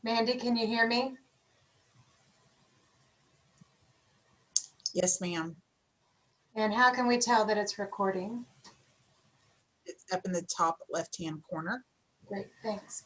Mandy, can you hear me? Yes, ma'am. And how can we tell that it's recording? It's up in the top left-hand corner. Great, thanks.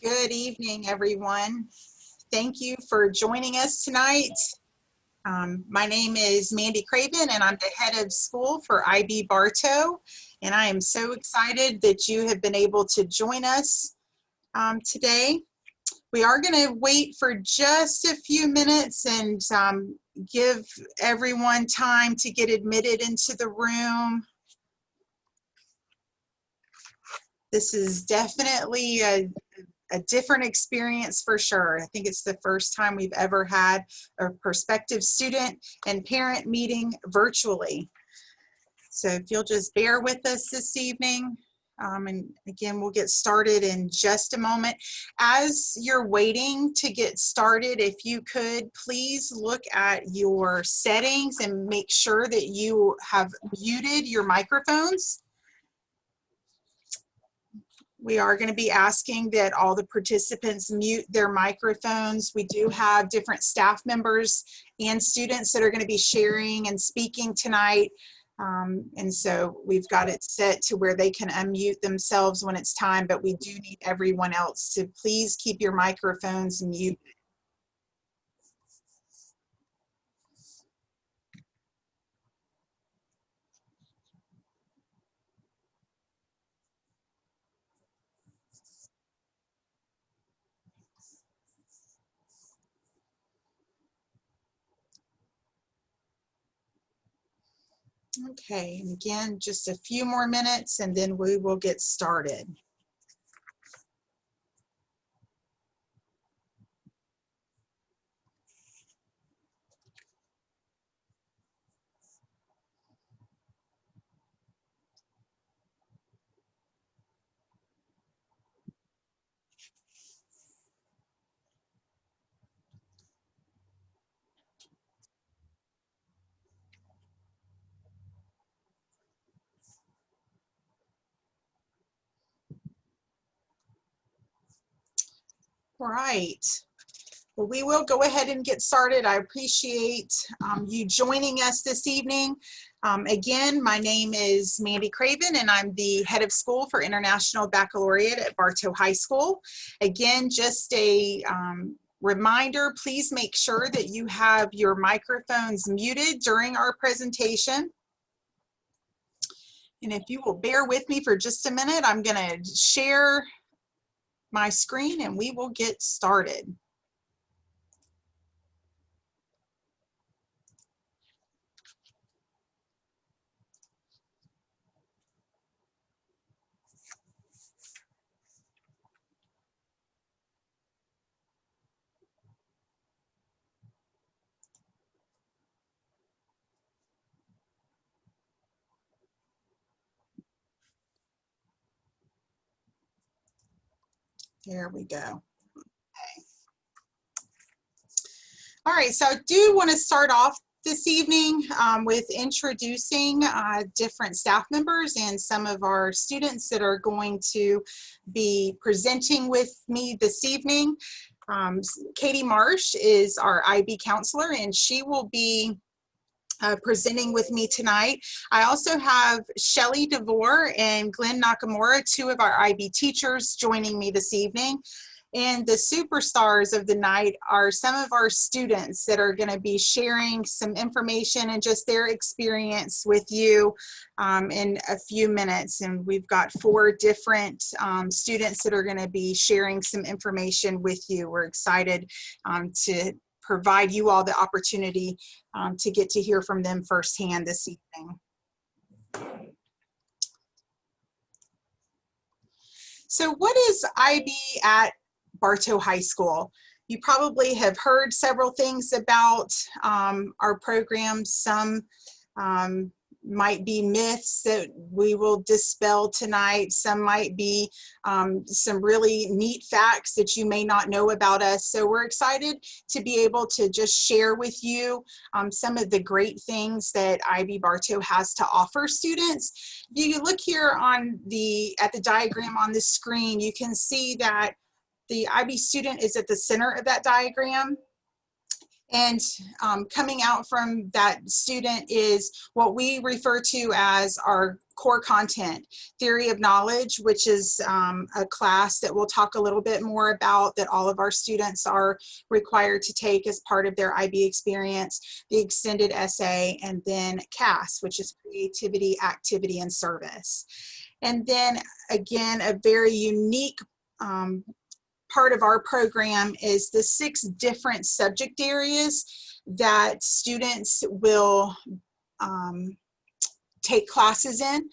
Good evening, everyone. Thank you for joining us tonight. My name is Mandy Craven, and I'm the head of school for IB Bartow. And I am so excited that you have been able to join us today. We are going to wait for just a few minutes and give everyone time to get admitted into the room. This is definitely a different experience for sure. I think it's the first time we've ever had a prospective student and parent meeting virtually. So if you'll just bear with us this evening, and again, we'll get started in just a moment. As you're waiting to get started, if you could please look at your settings and make sure that you have muted your microphones. We are going to be asking that all the participants mute their microphones. We do have different staff members and students that are going to be sharing and speaking tonight. And so we've got it set to where they can unmute themselves when it's time, but we do need everyone else to please keep your microphones muted. Okay, and again, just a few more minutes and then we will get started. All right. Well, we will go ahead and get started. I appreciate you joining us this evening. Again, my name is Mandy Craven and I'm the head of school for International Baccalaureate at Bartow High School. Again, just a reminder, please make sure that you have your microphones muted during our presentation. And if you will bear with me for just a minute, I'm going to share my screen and we will get started. There we go. All right, so I do want to start off this evening with introducing different staff members and some of our students that are going to be presenting with me this evening. Katie Marsh is our IB counselor and she will be presenting with me tonight. I also have Shelly DeVore and Glenn Nakamura, two of our IB teachers, joining me this evening. And the superstars of the night are some of our students that are going to be sharing some information and just their experience with you in a few minutes. And we've got 4 different students that are going to be sharing some information with you. We're excited to provide you all the opportunity to get to hear from them firsthand this evening. So what is IB at Bartow High School? You probably have heard several things about our program. Some might be myths that we will dispel tonight. Some might be some really neat facts that you may not know about us. So we're excited to be able to just share with you some of the great things that IB Bartow has to offer students. You look here on at the diagram on the screen, you can see that the IB student is at the center of that diagram. And coming out from that student is what we refer to as our core content, theory of knowledge, which is a class that we'll talk a little bit more about that all of our students are required to take as part of their IB experience, the extended essay, and then CAS, which is creativity, activity, and service. And then again, a very unique part of our program is the 6 different subject areas that students will take classes in,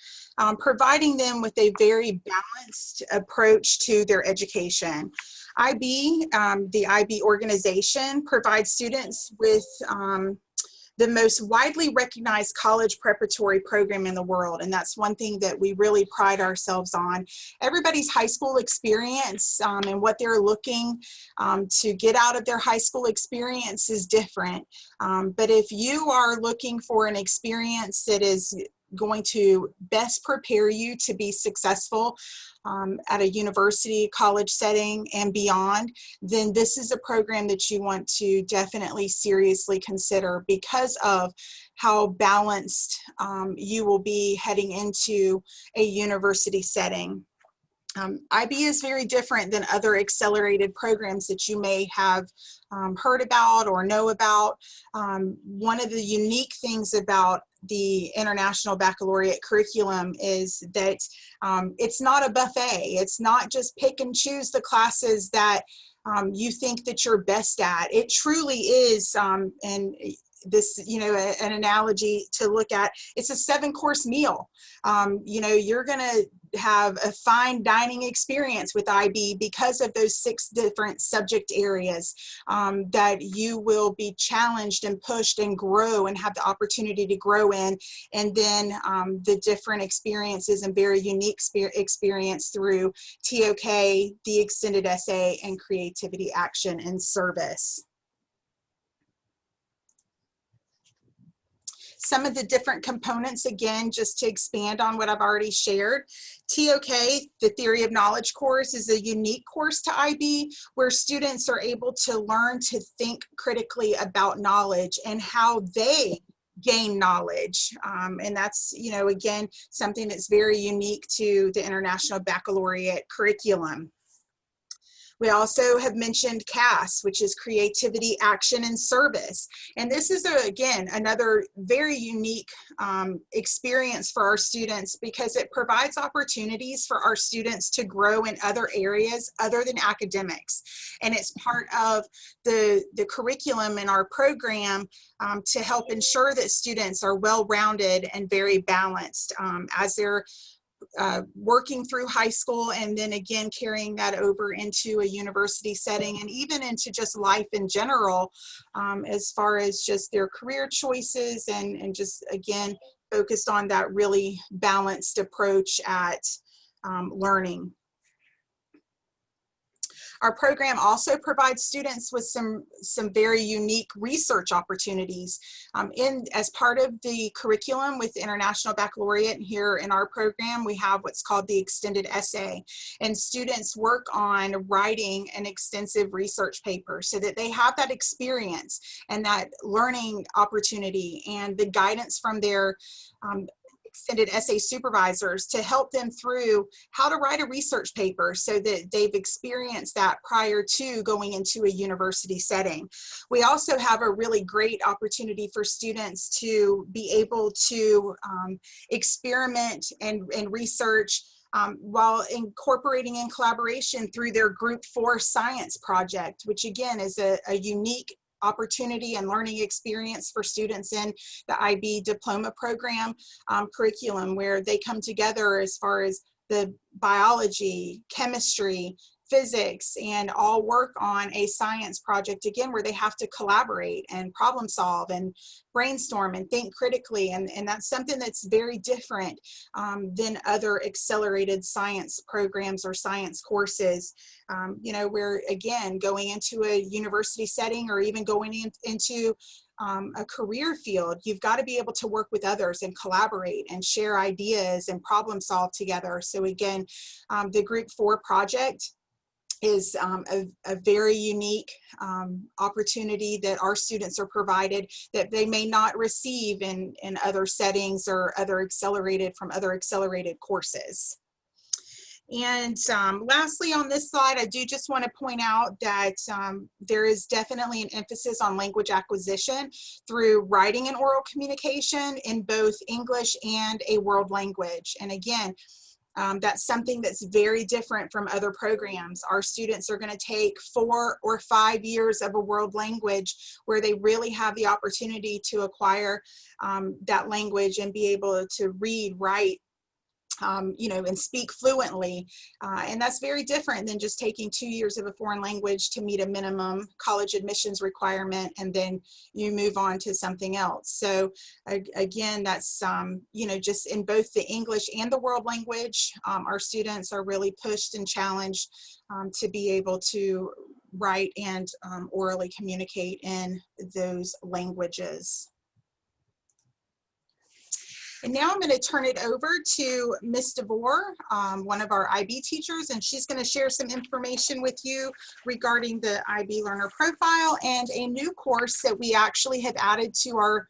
providing them with a very balanced approach to their education. IB, the IB organization, provides students with the most widely recognized college preparatory program in the world. And that's one thing that we really pride ourselves on. Everybody's high school experience and what they're looking to get out of their high school experience is different. But if you are looking for an experience that is going to best prepare you to be successful at a university, college setting, and beyond, then this is a program that you want to definitely seriously consider because of how balanced you will be heading into a university setting. IB is very different than other accelerated programs that you may have heard about or know about. One of the unique things about the International Baccalaureate curriculum is that it's not a buffet. It's not just pick and choose the classes that you think that you're best at. It truly is, and this, you know, an analogy to look at, it's a 7-course meal. You know, you're going to have a fine dining experience with IB because of those 6 different subject areas that you will be challenged and pushed and grow and have the opportunity to grow in. And then the different experiences and very unique experience through TOK, the extended essay, and creativity, action, and service. Some of the different components, again, just to expand on what I've already shared. TOK, the Theory of Knowledge course, is a unique course to IB where students are able to learn to think critically about knowledge and how they gain knowledge. And that's, you know, again, something that's very unique to the International Baccalaureate curriculum. We also have mentioned CAS, which is Creativity, Action, and Service. And this is, again, another very unique experience for our students because it provides opportunities for our students to grow in other areas other than academics. And it's part of the curriculum in our program to help ensure that students are well-rounded and very balanced as they're working through high school, and then again carrying that over into a university setting and even into just life in general, as far as just their career choices and just again focused on that really balanced approach at learning. Our program also provides students with some very unique research opportunities. As part of the curriculum with the International Baccalaureate here in our program, we have what's called the extended essay. And students work on writing an extensive research paper so that they have that experience and that learning opportunity and the guidance from their extended essay supervisors to help them through how to write a research paper so that they've experienced that prior to going into a university setting. We also have a really great opportunity for students to be able to experiment and research while incorporating in collaboration through their Group 4 science project, which again is a unique opportunity and learning experience for students in the IB diploma program curriculum, where they come together as far as the biology, chemistry, physics, and all work on a science project, again, where they have to collaborate and problem solve and brainstorm and think critically. And that's something that's very different than other accelerated science programs or science courses, you know, where, again, going into a university setting or even going into a career field, you've got to be able to work with others and collaborate and share ideas and problem solve together. So again, the Group 4 project is a very unique opportunity that our students are provided that they may not receive in other settings or other accelerated courses. And lastly, on this slide, I do just want to point out that there is definitely an emphasis on language acquisition through writing and oral communication in both English and a world language. And again, that's something that's very different from other programs. Our students are going to take 4 or 5 years of a world language where they really have the opportunity to acquire that language and be able to read, write, you know, and speak fluently. And that's very different than just taking 2 years of a foreign language to meet a minimum college admissions requirement and then you move on to something else. So again, that's, you know, just in both the English and the world language, our students are really pushed and challenged to be able to write and orally communicate in those languages. And now I'm going to turn it over to Ms. DeVore, one of our IB teachers, and she's going to share some information with you regarding the IB learner profile and a new course that we actually have added to our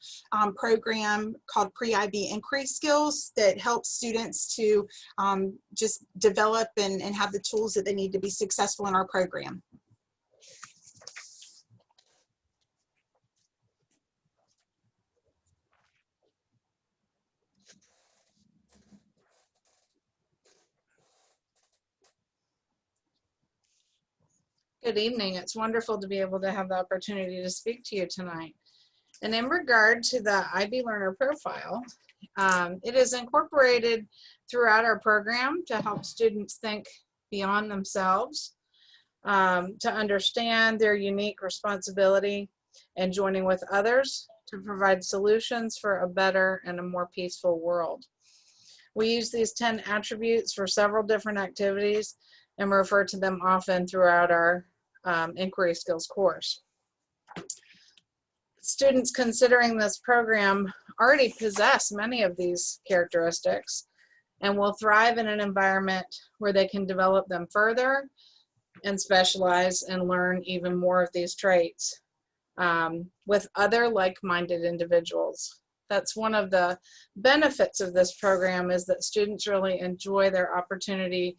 program called Pre-IB Inquiry Skills that helps students to just develop and have the tools that they need to be successful in our program. Good evening. It's wonderful to be able to have the opportunity to speak to you tonight. And in regard to the IB Learner Profile, it is incorporated throughout our program to help students think beyond themselves, to understand their unique responsibility and joining with others to provide solutions for a better and a more peaceful world. We use these 10 attributes for several different activities and refer to them often throughout our inquiry skills course. Students considering this program already possess many of these characteristics and will thrive in an environment where they can develop them further and specialize and learn even more of these traits with other like-minded individuals. That's one of the benefits of this program, is that students really enjoy their opportunity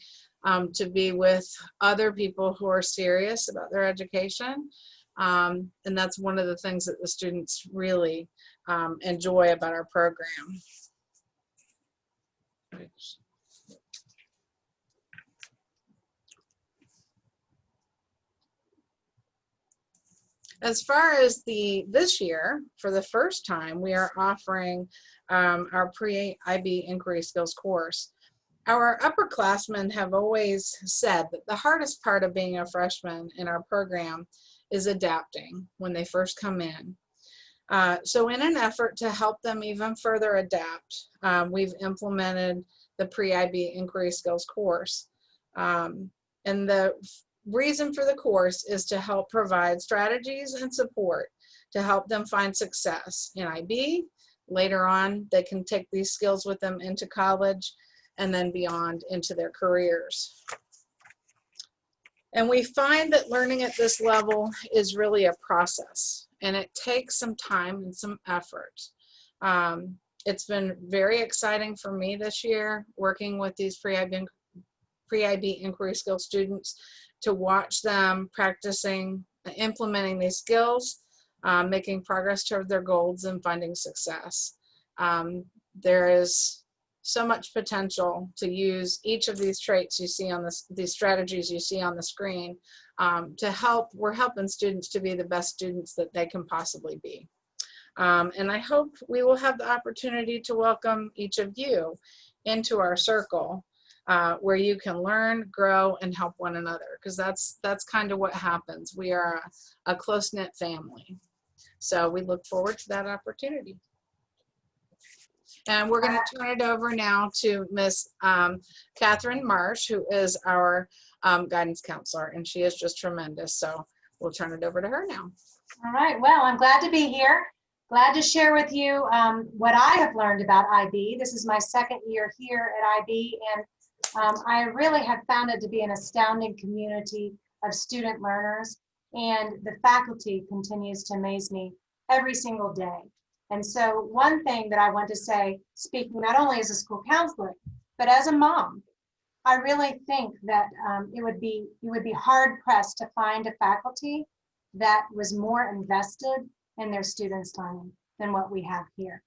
to be with other people who are serious about their education. And that's one of the things that the students really enjoy about our program. As far as this year, for the first time, we are offering our pre-IB inquiry skills course. Our upperclassmen have always said that the hardest part of being a freshman in our program is adapting when they first come in. So in an effort to help them even further adapt, we've implemented the pre-IB inquiry skills course. And the reason for the course is to help provide strategies and support to help them find success in IB. Later on, they can take these skills with them into college and then beyond into their careers. And we find that learning at this level is really a process, and it takes some time and some effort. It's been very exciting for me this year working with these pre-IB inquiry skills students to watch them practicing, implementing these skills, making progress toward their goals and finding success. There is so much potential to use each of these traits you see on this, these strategies you see on the screen to help. We're helping students to be the best students that they can possibly be. And I hope we will have the opportunity to welcome each of you into our circle where you can learn, grow, and help one another, because that's kind of what happens. We are a close-knit family. So we look forward to that opportunity. And we're going to turn it over now to Miss Catherine Marsh, who is our guidance counselor, and she is just tremendous. So we'll turn it over to her now. All right, well, I'm glad to be here. Glad to share with you what I have learned about IB. This is my second year here at IB, and I really have found it to be an astounding community of student learners, and the faculty continues to amaze me every single day. And so one thing that I want to say, speaking not only as a school counselor, but as a mom, I really think that you would be hard pressed to find a faculty that was more invested in their students' learning than what we have here.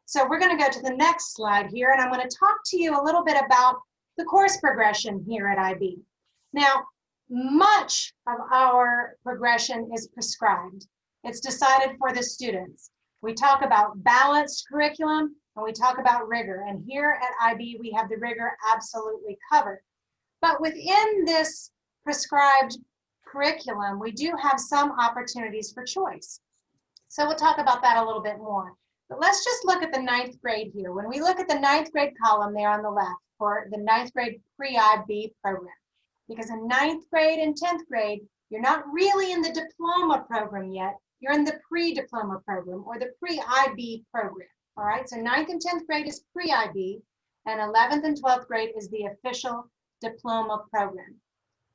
So we're going to go to the next slide here, and I'm going to talk to you a little bit about the course progression here at IB. Now, much of our progression is prescribed. It's decided for the students. We talk about balanced curriculum and we talk about rigor. And here at IB, we have the rigor absolutely covered. But within this prescribed curriculum, we do have some opportunities for choice. So we'll talk about that a little bit more. But let's just look at the 9th grade here. When we look at the 9th grade column there on the left for the 9th grade pre-IB program, because in 9th grade and 10th grade, you're not really in the diploma program yet. You're in the pre-diploma program or the pre-IB program. All right, so 9th and 10th grade is pre-IB, and 11th and 12th grade is the official diploma program.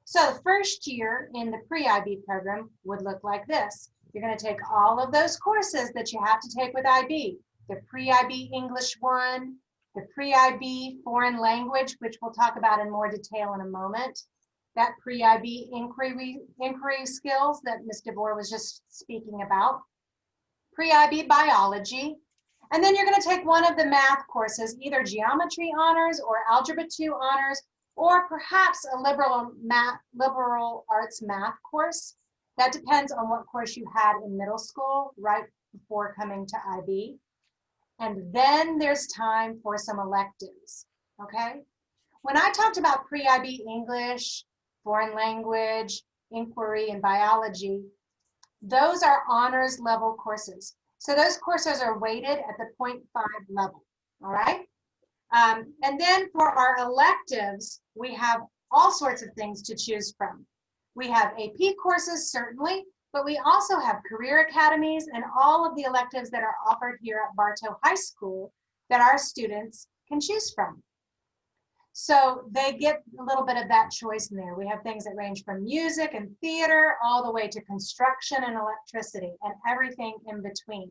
So the first year in the pre-IB program would look like this. You're going to take all of those courses that you have to take with IB, the pre-IB English 1, the pre-IB foreign language, which we'll talk about in more detail in a moment, that pre-IB inquiry skills that Ms. DeVore was just speaking about, pre-IB biology, and then you're going to take one of the math courses, either geometry honors or algebra 2 honors, or perhaps a liberal arts math course. That depends on what course you had in middle school right before coming to IB. And then there's time for some electives, okay? When I talked about pre-IB English, foreign language, inquiry, and biology, those are honors level courses. So those courses are weighted at the 0.5 level, all right? And then for our electives, we have all sorts of things to choose from. We have AP courses, certainly, but we also have career academies and all of the electives that are offered here at Bartow High School that our students can choose from. So they get a little bit of that choice in there. We have things that range from music and theater all the way to construction and electricity and everything in between.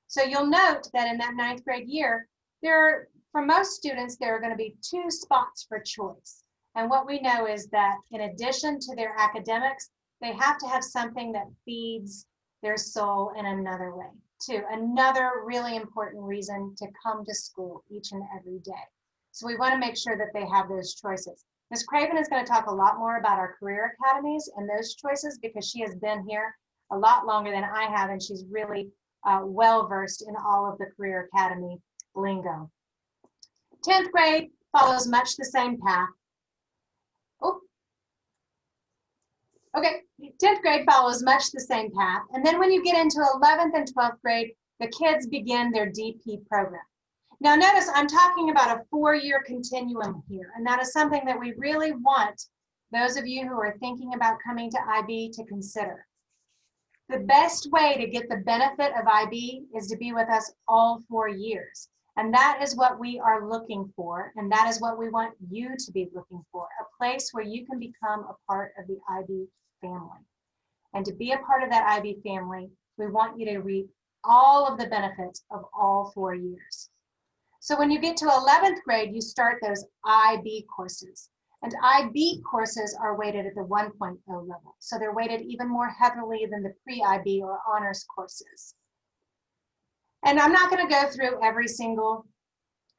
So you'll note that in that 9th grade year, for most students, there are going to be 2 spots for choice. And what we know is that in addition to their academics, they have to have something that feeds their soul in another way, too. Another really important reason to come to school each and every day. So we want to make sure that they have those choices. Ms. Craven is going to talk a lot more about our career academies and those choices because she has been here a lot longer than I have, and she's really well-versed in all of the career academy lingo. 10th grade follows much the same path. Oh, okay, 10th grade follows much the same path. And then when you get into 11th and 12th grade, the kids begin their DP program. Now notice I'm talking about a 4-year continuum here, and that is something that we really want those of you who are thinking about coming to IB to consider. The best way to get the benefit of IB is to be with us all 4 years. And that is what we are looking for, and that is what we want you to be looking for, a place where you can become a part of the IB family. And to be a part of that IB family, we want you to reap all of the benefits of all 4 years. So when you get to 11th grade, you start those IB courses. And IB courses are weighted at the 1.0 level. So they're weighted even more heavily than the pre-IB or honors courses. And I'm not going to go through every single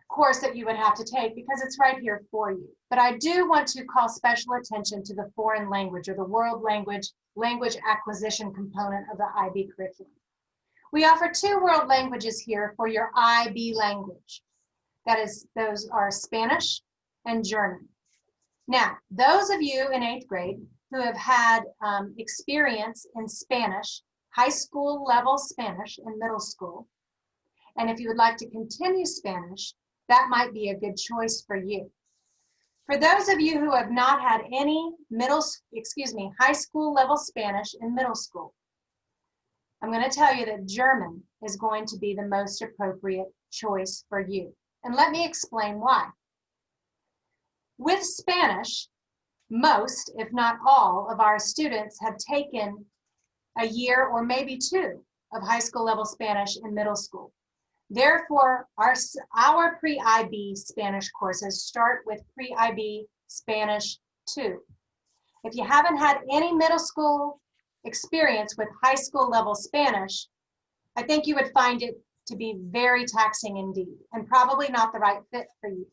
course that you would have to take because it's right here for you. But I do want to call special attention to the foreign language or the world language acquisition component of the IB curriculum. We offer 2 world languages here for your IB language. Those are Spanish and German. Now, those of you in 8th grade who have had experience in Spanish, high school level Spanish in middle school, and if you would like to continue Spanish, that might be a good choice for you. For those of you who have not had any high school level Spanish in middle school, I'm going to tell you that German is going to be the most appropriate choice for you. And let me explain why. With Spanish, most, if not all, of our students have taken a year or maybe 2 of high school level Spanish in middle school. Therefore, our pre-IB Spanish courses start with pre-IB Spanish 2. If you haven't had any middle school experience with high school level Spanish, I think you would find it to be very taxing indeed, and probably not the right fit for you.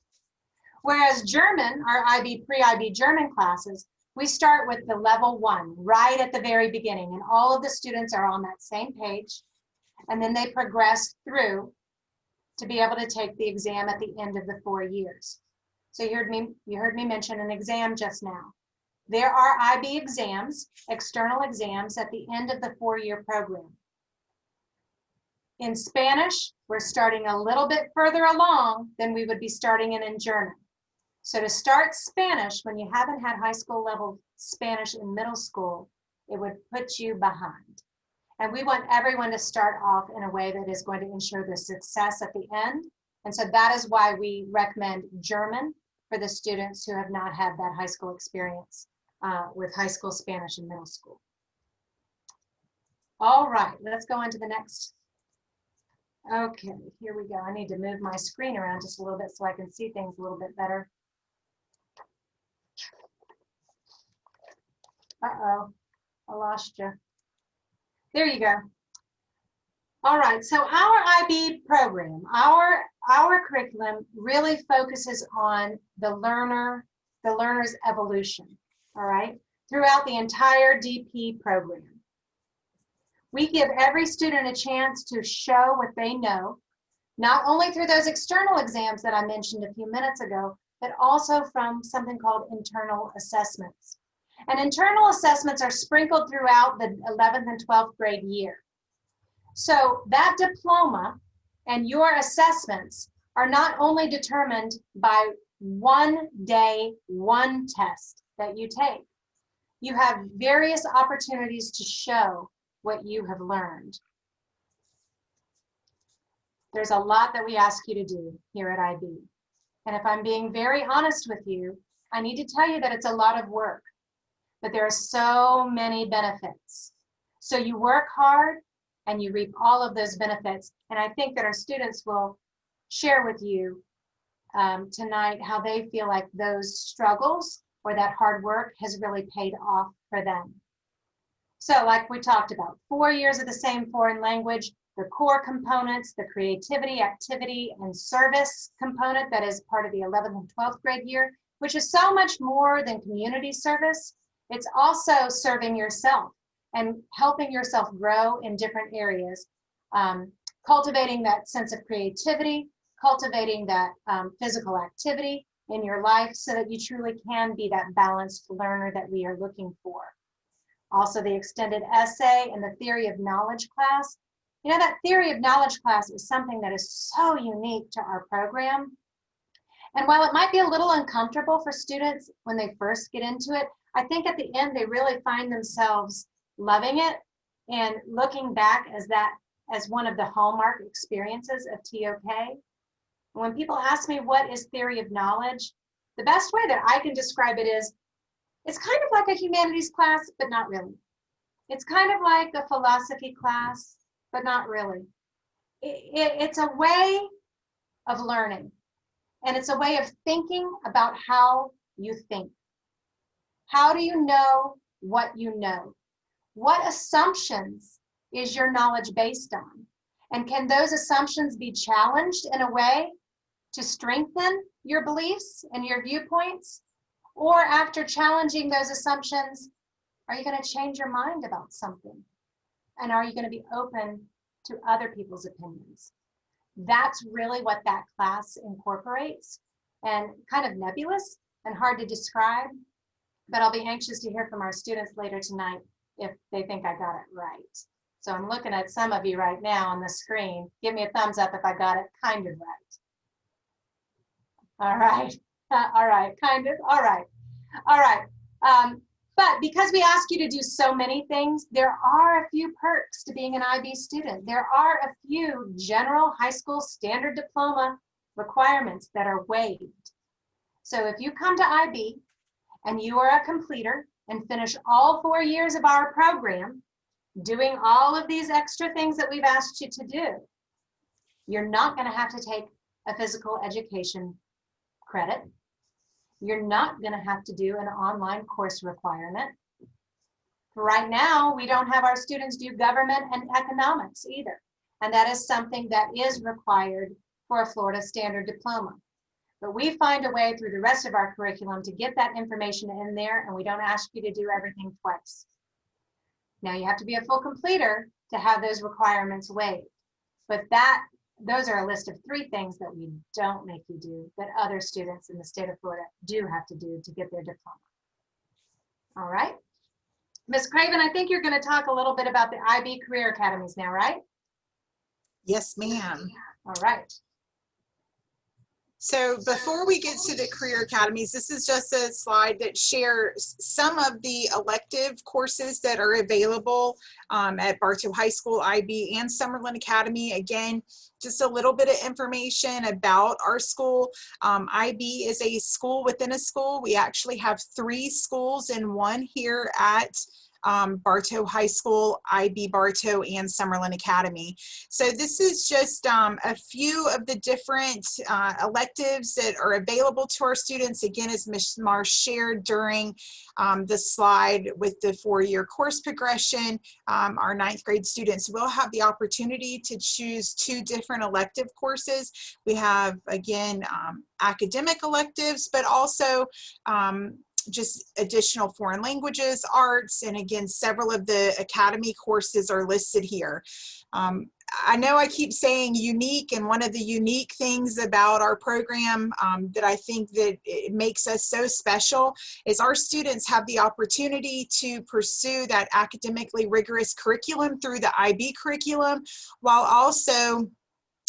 Whereas German, our pre-IB German classes, we start with the level 1 right at the very beginning, and all of the students are on that same page, and then they progress through to be able to take the exam at the end of the 4 years. So you heard me mention an exam just now. There are IB exams, external exams, at the end of the 4-year program. In Spanish, we're starting a little bit further along than we would be starting in German. So to start Spanish, when you haven't had high school level Spanish in middle school, it would put you behind. And we want everyone to start off in a way that is going to ensure their success at the end. And so that is why we recommend German for the students who have not had that high school experience with high school Spanish in middle school. All right, let's go on to the next. Okay, here we go. I need to move my screen around just a little bit so I can see things a little bit better. Uh-oh, I lost you. There you go. All right, so our IB program, our curriculum really focuses on the learner's evolution, all right, throughout the entire DP program. We give every student a chance to show what they know, not only through those external exams that I mentioned a few minutes ago, but also from something called internal assessments. And internal assessments are sprinkled throughout the 11th and 12th grade year. So that diploma and your assessments are not only determined by one day, one test that you take. You have various opportunities to show what you have learned. There's a lot that we ask you to do here at IB. And if I'm being very honest with you, I need to tell you that it's a lot of work, but there are so many benefits. So you work hard and you reap all of those benefits. And I think that our students will share with you tonight how they feel like those struggles or that hard work has really paid off for them. So like we talked about, 4 years of the same foreign language, the core components, the creativity, activity, and service component that is part of the 11th and 12th grade year, which is so much more than community service. It's also serving yourself and helping yourself grow in different areas, cultivating that sense of creativity, cultivating that physical activity in your life so that you truly can be that balanced learner that we are looking for. Also the extended essay and the theory of knowledge class. You know, that theory of knowledge class is something that is so unique to our program. And while it might be a little uncomfortable for students when they first get into it, I think at the end they really find themselves loving it and looking back as one of the hallmark experiences of TOK. When people ask me what is theory of knowledge, the best way that I can describe it is it's kind of like a humanities class, but not really. It's kind of like a philosophy class, but not really. It's a way of learning, and it's a way of thinking about how you think. How do you know what you know? What assumptions is your knowledge based on? And can those assumptions be challenged in a way to strengthen your beliefs and your viewpoints? Or after challenging those assumptions, are you going to change your mind about something? And are you going to be open to other people's opinions? That's really what that class incorporates, and kind of nebulous and hard to describe, but I'll be anxious to hear from our students later tonight if they think I got it right. So I'm looking at some of you right now on the screen. Give me a thumbs up if I got it kind of right. All right. All right, kind of, all right. All right, but because we ask you to do so many things, there are a few perks to being an IB student. There are a few general high school standard diploma requirements that are waived. So if you come to IB and you are a completer and finish all 4 years of our program, doing all of these extra things that we've asked you to do, you're not going to have to take a physical education credit. You're not going to have to do an online course requirement. Right now, we don't have our students do government and economics either. And that is something that is required for a Florida standard diploma. But we find a way through the rest of our curriculum to get that information in there, and we don't ask you to do everything twice. Now you have to be a full completer to have those requirements waived. But those are a list of 3 things that we don't make you do that other students in the state of Florida do have to do to get their diploma. All right. Ms. Craven, I think you're going to talk a little bit about the IB Career Academies now, right? Yes, ma'am. All right. So before we get to the career academies, this is just a slide that shares some of the elective courses that are available at Bartow High School, IB, and Summerlin Academy. Again, just a little bit of information about our school. IB is a school within a school. We actually have 3 schools in one here at Bartow High School, IB Bartow, and Summerlin Academy. So this is just a few of the different electives that are available to our students. Again, as Ms. Marsh shared during the slide with the 4-year course progression, our 9th grade students will have the opportunity to choose 2 different elective courses. We have, again, academic electives, but also just additional foreign languages, arts, and again, several of the academy courses are listed here. I know I keep saying unique, and one of the unique things about our program that I think that it makes us so special is our students have the opportunity to pursue that academically rigorous curriculum through the IB curriculum, while also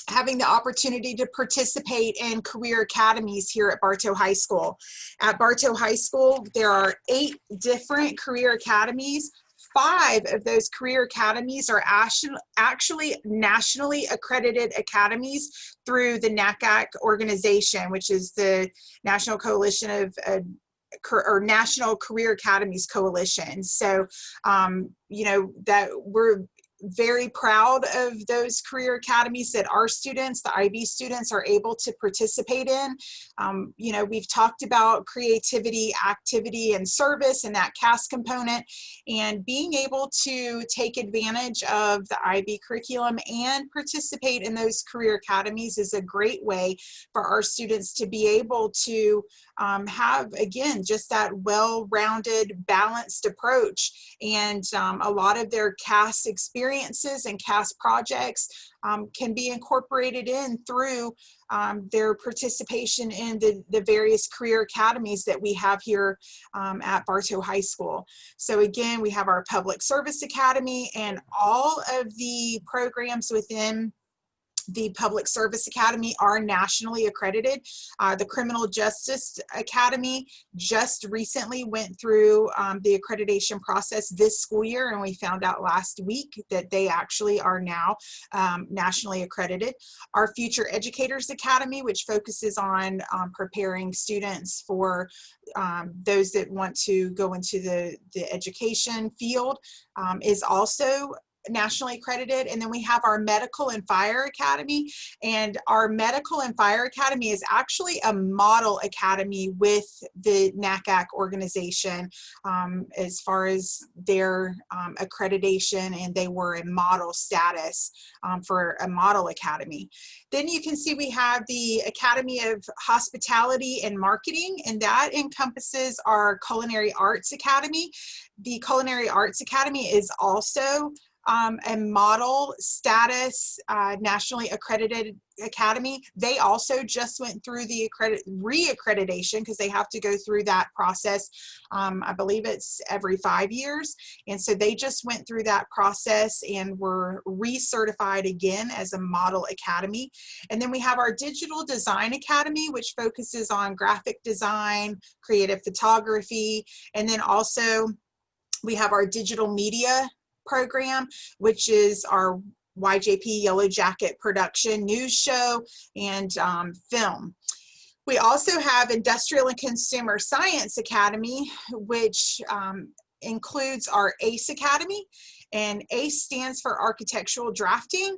having the opportunity to participate in career academies here at Bartow High School. At Bartow High School, there are 8 different career academies. 5 of those career academies are actually nationally accredited academies through the NACAC organization, which is the National Coalition of or National Career Academies Coalition. So, you know, that we're very proud of those career academies that our students, the IB students, are able to participate in. You know, we've talked about creativity, activity, and service, and that CAS component, and being able to take advantage of the IB curriculum and participate in those career academies is a great way for our students to be able to have, again, just that well-rounded, balanced approach. And a lot of their CAS experiences and CAS projects can be incorporated in through their participation in the various career academies that we have here at Bartow High School. So again, we have our Public Service Academy, and all of the programs within the Public Service Academy are nationally accredited. The Criminal Justice Academy just recently went through the accreditation process this school year, and we found out last week that they actually are now nationally accredited. Our Future Educators Academy, which focuses on preparing students for those that want to go into the education field, is also nationally accredited. And then we have our Medical and Fire Academy, and our Medical and Fire Academy is actually a model academy with the NACAC organization as far as their accreditation, and they were in model status for a model academy. Then you can see we have the Academy of Hospitality and Marketing, and that encompasses our Culinary Arts Academy. The Culinary Arts Academy is also a model status nationally accredited academy. They also just went through the re-accreditation, because they have to go through that process. I believe it's every 5 years. And so they just went through that process and were recertified again as a model academy. And then we have our Digital Design Academy, which focuses on graphic design, creative photography, and then also we have our Digital Media program, which is our YJP Yellow Jacket production, news show, and film. We also have Industrial and Consumer Science Academy, which includes our ACE Academy, and ACE stands for Architectural Drafting,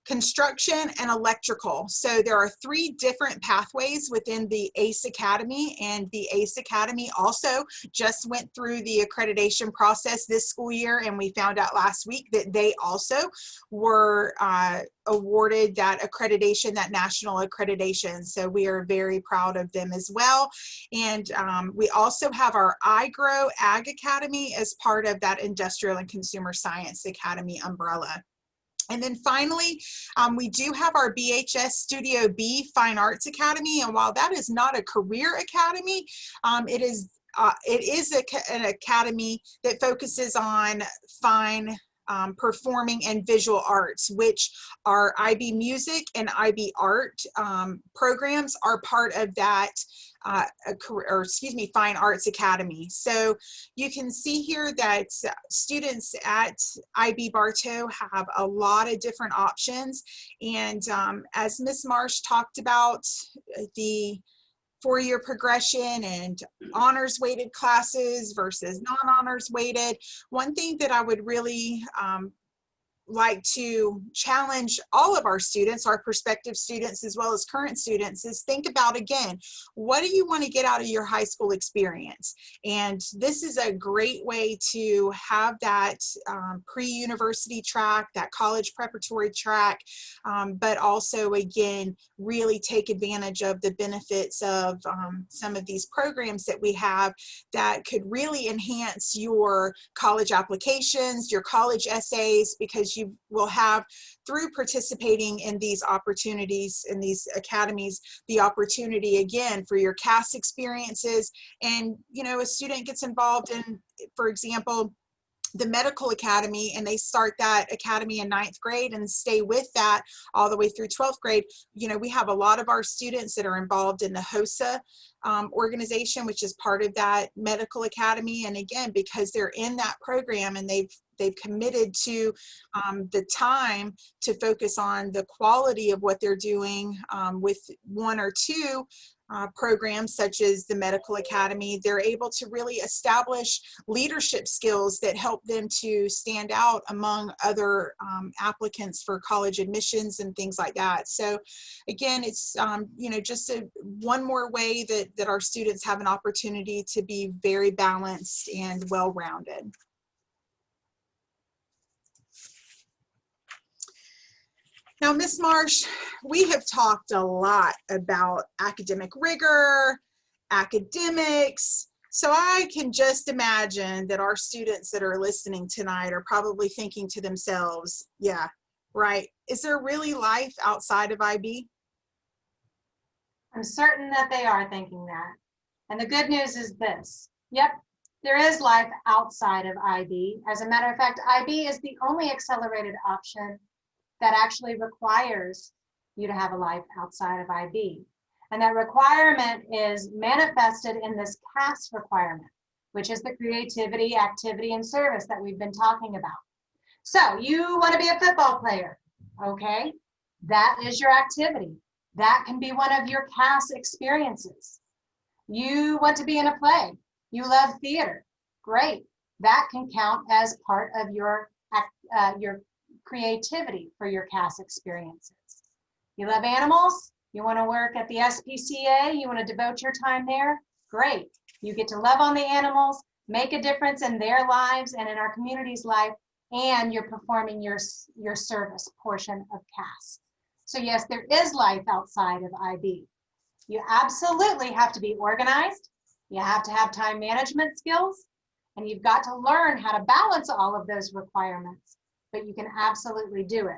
Construction, and Electrical. So there are 3 different pathways within the ACE Academy, and the ACE Academy also just went through the accreditation process this school year, and we found out last week that they also were awarded that accreditation, that national accreditation. So we are very proud of them as well. And we also have our iGrow Ag Academy as part of that Industrial and Consumer Science Academy umbrella. And then finally, we do have our BHS Studio B Fine Arts Academy, and while that is not a career academy, it is an academy that focuses on fine performing and visual arts, which our IB Music and IB Art programs are part of that Fine Arts Academy. So you can see here that students at IB Bartow have a lot of different options. And as Ms. Marsh talked about, the four-year progression and honors weighted classes versus non-honors weighted, one thing that I would really like to challenge all of our students, our prospective students as well as current students, is think about, again, what do you want to get out of your high school experience? And this is a great way to have that pre-university track, that college preparatory track, but also, again, really take advantage of the benefits of some of these programs that we have that could really enhance your college applications, your college essays, because you will have, through participating in these opportunities, in these academies, the opportunity again for your CAS experiences. And, you know, a student gets involved in, for example, the medical academy, and they start that academy in 9th grade and stay with that all the way through 12th grade. You know, we have a lot of our students that are involved in the HOSA organization, which is part of that medical academy. And again, because they're in that program and they've committed to the time to focus on the quality of what they're doing with one or two programs such as the medical academy, they're able to really establish leadership skills that help them to stand out among other applicants for college admissions and things like that. So again, it's you know, just one more way that our students have an opportunity to be very balanced and well-rounded. Now, Ms. Marsh, we have talked a lot about academic rigor, academics, so I can just imagine that our students that are listening tonight are probably thinking to themselves, yeah, right, is there really life outside of IB? I'm certain that they are thinking that. And the good news is this. Yep, there is life outside of IB. As a matter of fact, IB is the only accelerated option that actually requires you to have a life outside of IB. And that requirement is manifested in this CAS requirement, which is the creativity, activity, and service that we've been talking about. So you want to be a football player, okay? That is your activity. That can be one of your CAS experiences. You want to be in a play. You love theater. Great. That can count as part of your creativity for your CAS experiences. You love animals, you want to work at the SPCA, you want to devote your time there, great. You get to love on the animals, make a difference in their lives and in our community's life, and you're performing your service portion of CAS. So yes, there is life outside of IB. You absolutely have to be organized, you have to have time management skills, and you've got to learn how to balance all of those requirements, but you can absolutely do it.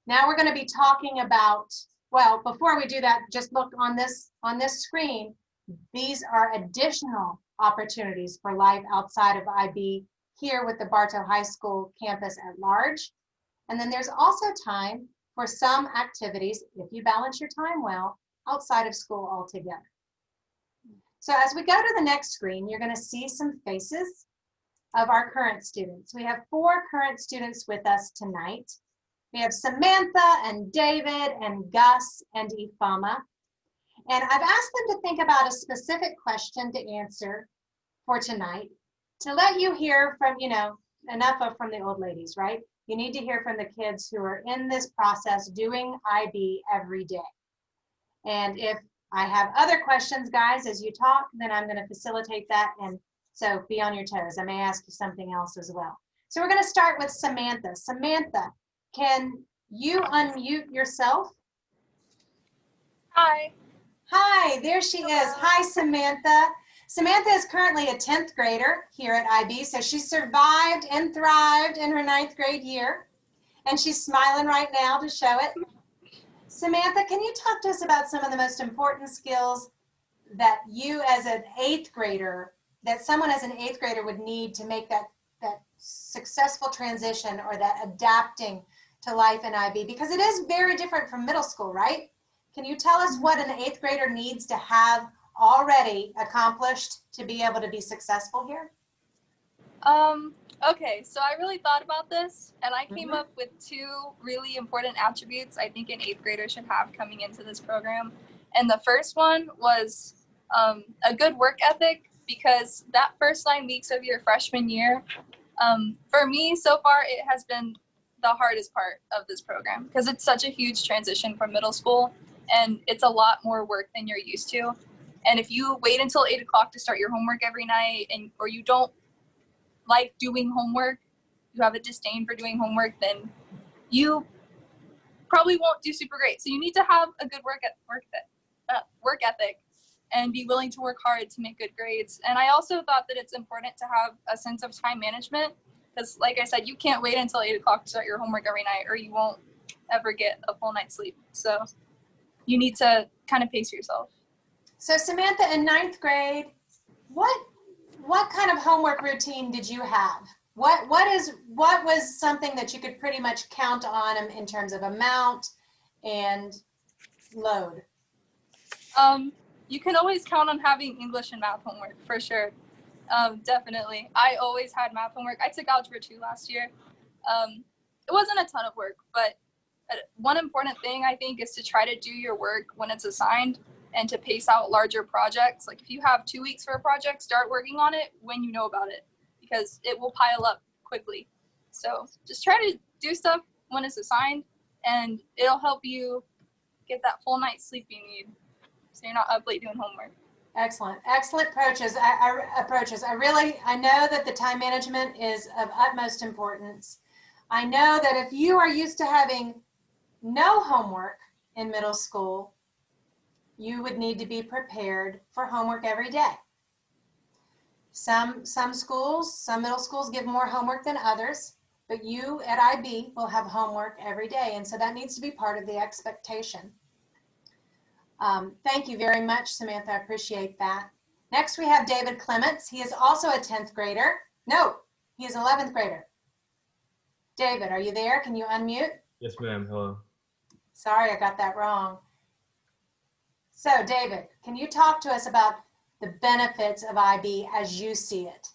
Now we're going to be talking about, well, before we do that, just look on this screen. These are additional opportunities for life outside of IB here with the Bartow High School campus at large. And then there's also time for some activities, if you balance your time well, outside of school altogether. So as we go to the next screen, you're going to see some faces of our current students. We have 4 current students with us tonight. We have Samantha and David and Gus and Ifama. And I've asked them to think about a specific question to answer for tonight to let you hear from, you know, enough from the old ladies, right? You need to hear from the kids who are in this process doing IB every day. And if I have other questions, guys, as you talk, then I'm going to facilitate that. And so be on your toes. I may ask you something else as well. So we're going to start with Samantha. Samantha, can you unmute yourself? Hi. Hi, there she is. Hi, Samantha. Samantha is currently a 10th grader here at IB, so she survived and thrived in her 9th grade year, and she's smiling right now to show it. Samantha, can you talk to us about some of the most important skills that you as an 8th grader, that someone as an 8th grader would need to make that successful transition or that adapting to life in IB? Because it is very different from middle school, right? Can you tell us what an 8th grader needs to have already accomplished to be able to be successful here? Okay, so I really thought about this and I came up with 2 really important attributes I think an 8th grader should have coming into this program. And the first one was a good work ethic, because that first 9 weeks of your freshman year, for me so far, it has been the hardest part of this program because it's such a huge transition from middle school and it's a lot more work than you're used to. And if you wait until 8 o'clock to start your homework every night, or you don't like doing homework, you have a disdain for doing homework, then you probably won't do super great. So you need to have a good work ethic and be willing to work hard to make good grades. And I also thought that it's important to have a sense of time management, because like I said, you can't wait until 8 o'clock to start your homework every night or you won't ever get a full night's sleep. So you need to kind of pace yourself. So Samantha, in 9th grade, what kind of homework routine did you have? What was something that you could pretty much count on in terms of amount and load? You can always count on having English and math homework for sure. Definitely. I always had math homework. I took Algebra 2 last year. It wasn't a ton of work, but one important thing I think is to try to do your work when it's assigned and to pace out larger projects. Like if you have 2 weeks for a project, start working on it when you know about it, because it will pile up quickly. So just try to do stuff when it's assigned and it'll help you get that full night's sleep you need so you're not up late doing homework. Excellent approaches. I know that the time management is of utmost importance. I know that if you are used to having no homework in middle school, you would need to be prepared for homework every day. Some schools, some middle schools give more homework than others, but you at IB will have homework every day, and so that needs to be part of the expectation. Thank you very much, Samantha. I appreciate that. Next, we have David Clements. He is also a 10th grader. No, he is an 11th grader. David, are you there? Can you unmute? Yes, ma'am. Hello. Sorry, I got that wrong. So, David, can you talk to us about the benefits of IB as you see it?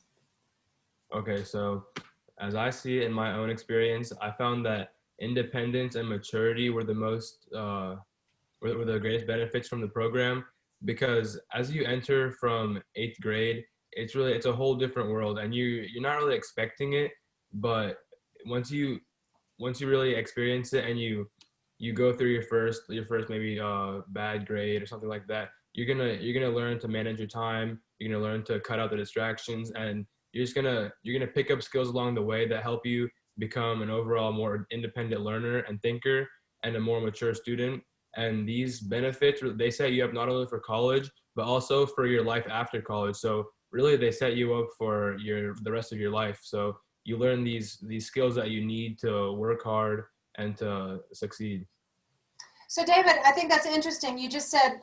Okay, so as I see it in my own experience, I found that independence and maturity were the were the greatest benefits from the program, because as you enter from 8th grade, it's a whole different world, and you're not really expecting it, but once you really experience it and you go through your first maybe bad grade or something like that, you're gonna learn to manage your time. You're gonna learn to cut out the distractions, and you're gonna pick up skills along the way that help you become an overall more independent learner and thinker and a more mature student. And these benefits, they set you up not only for college but also for your life after college. So really, they set you up for the rest of your life. So you learn these skills that you need to work hard and to succeed. So, David, I think that's interesting. You just said,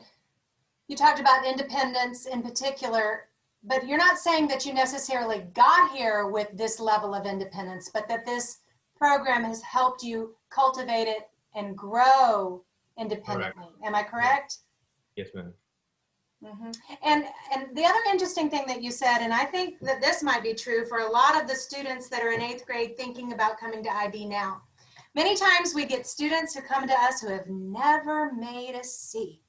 you talked about independence in particular, but you're not saying that you necessarily got here with this level of independence, but that this program has helped you cultivate it and grow independently. Correct. Am I correct? Yes, ma'am. Mm-hmm. And the other interesting thing that you said, and I think that this might be true for a lot of the students that are in 8th grade thinking about coming to IB now. Many times we get students who come to us who have never made a C,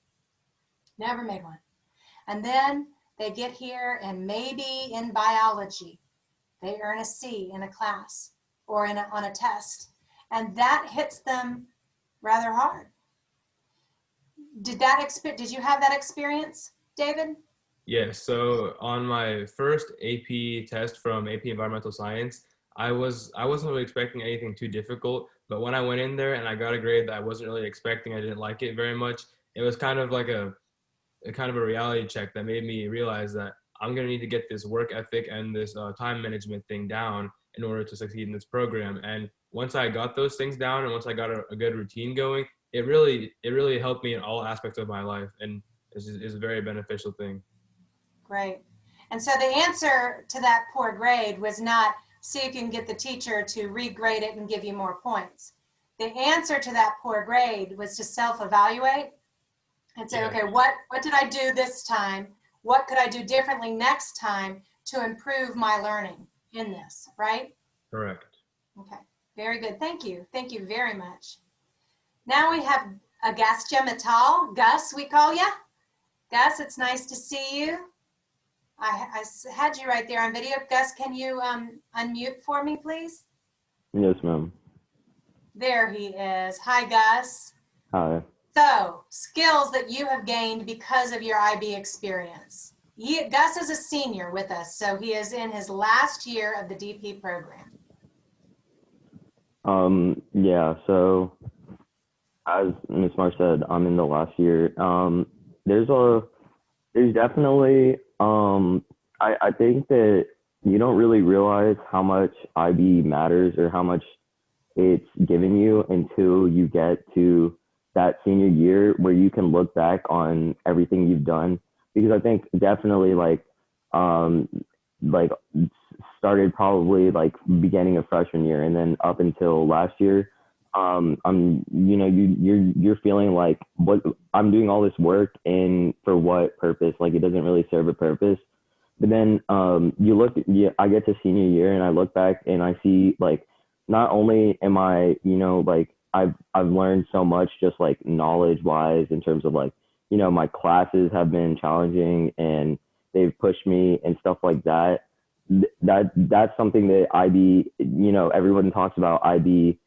never made one. And then they get here and maybe in biology, they earn a C in a class or on a test. And that hits them rather hard. Did you have that experience, David? Yes. So on my first AP test from AP Environmental Science, I wasn't really expecting anything too difficult, but when I went in there and I got a grade that I wasn't really expecting, I didn't like it very much. It was kind of like a reality check that made me realize that I'm going to need to get this work ethic and this time management thing down in order to succeed in this program. And once I got those things down and once I got a good routine going, it really helped me in all aspects of my life, and it's a very beneficial thing. Great. And so the answer to that poor grade was not, see if you can get the teacher to regrade it and give you more points. The answer to that poor grade was to self-evaluate and say, Yeah. okay, what did I do this time? What could I do differently next time to improve my learning in this, right? Correct. Okay, very good. Thank you. Thank you very much. Now we have Agastya Mittal. Gus, we call you. Gus, it's nice to see you. I had you right there on video. Gus, can you unmute for me, please? Yes, ma'am. There he is. Hi, Gus. Hi. So, skills that you have gained because of your IB experience. Gus is a senior with us, so he is in his last year of the DP program. Yeah, so as Ms. Marsh said, I'm in the last year. There's definitely, I think that you don't really realize how much IB matters or how much it's given you until you get to that senior year where you can look back on everything you've done. Because I think definitely like started probably like beginning of freshman year and then up until last year, you're feeling like what I'm doing all this work and for what purpose? Like it doesn't really serve a purpose. But then I get to senior year and I look back and I see like not only am I, like I've learned so much just like knowledge wise in terms of like, my classes have been challenging and they've pushed me and stuff like that. That's something that IB, everyone talks about IB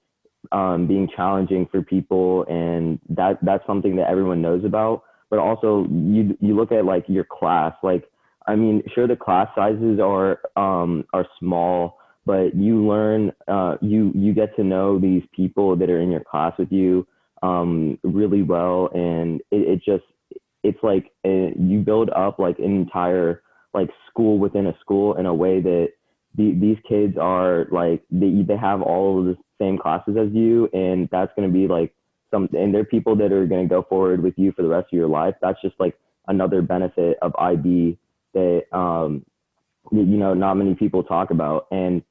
being challenging for people, and that's something that everyone knows about. But also you look at like your class, like I mean, sure the class sizes are small, but you learn you get to know these people that are in your class with you really well, and it's like you build up like an entire like school within a school in a way that these kids are like they have all of the same classes as you, and that's going to be like and they're people that are going to go forward with you for the rest of your life. That's just like another benefit of IB that not many people talk about. And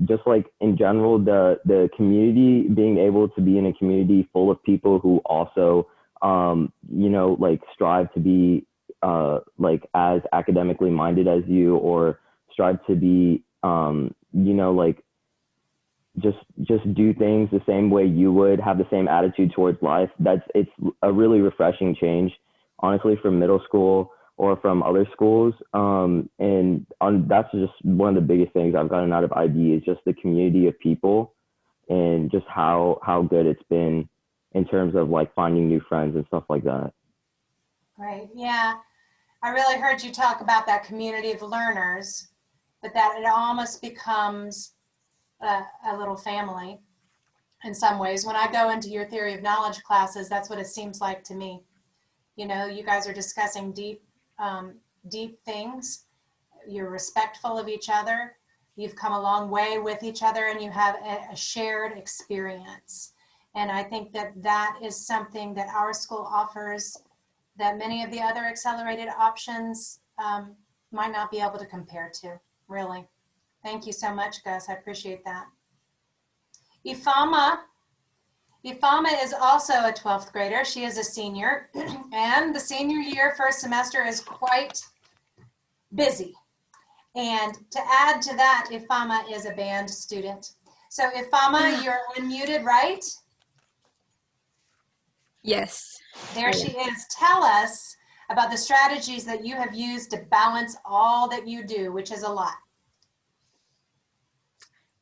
just like in general, the community, being able to be in a community full of people who also like strive to be like as academically minded as you, or strive to be like just do things the same way you would, have the same attitude towards life. It's a really refreshing change, honestly, from middle school or from other schools. That's just one of the biggest things I've gotten out of IB is just the community of people and just how good it's been in terms of like finding new friends and stuff like that. Right, yeah. I really heard you talk about that community of learners, but that it almost becomes a little family in some ways. When I go into your theory of knowledge classes, that's what it seems like to me. You guys are discussing deep things. You're respectful of each other. You've come a long way with each other, and you have a shared experience. And I think that is something that our school offers that many of the other accelerated options might not be able to compare to, really. Thank you so much, Gus. I appreciate that. Ifama is also a 12th grader. She is a senior, and the senior year first semester is quite busy. And to add to that, Ifama is a band student. So Ifama, you're unmuted, right? Yes. There she is. Tell us about the strategies that you have used to balance all that you do, which is a lot.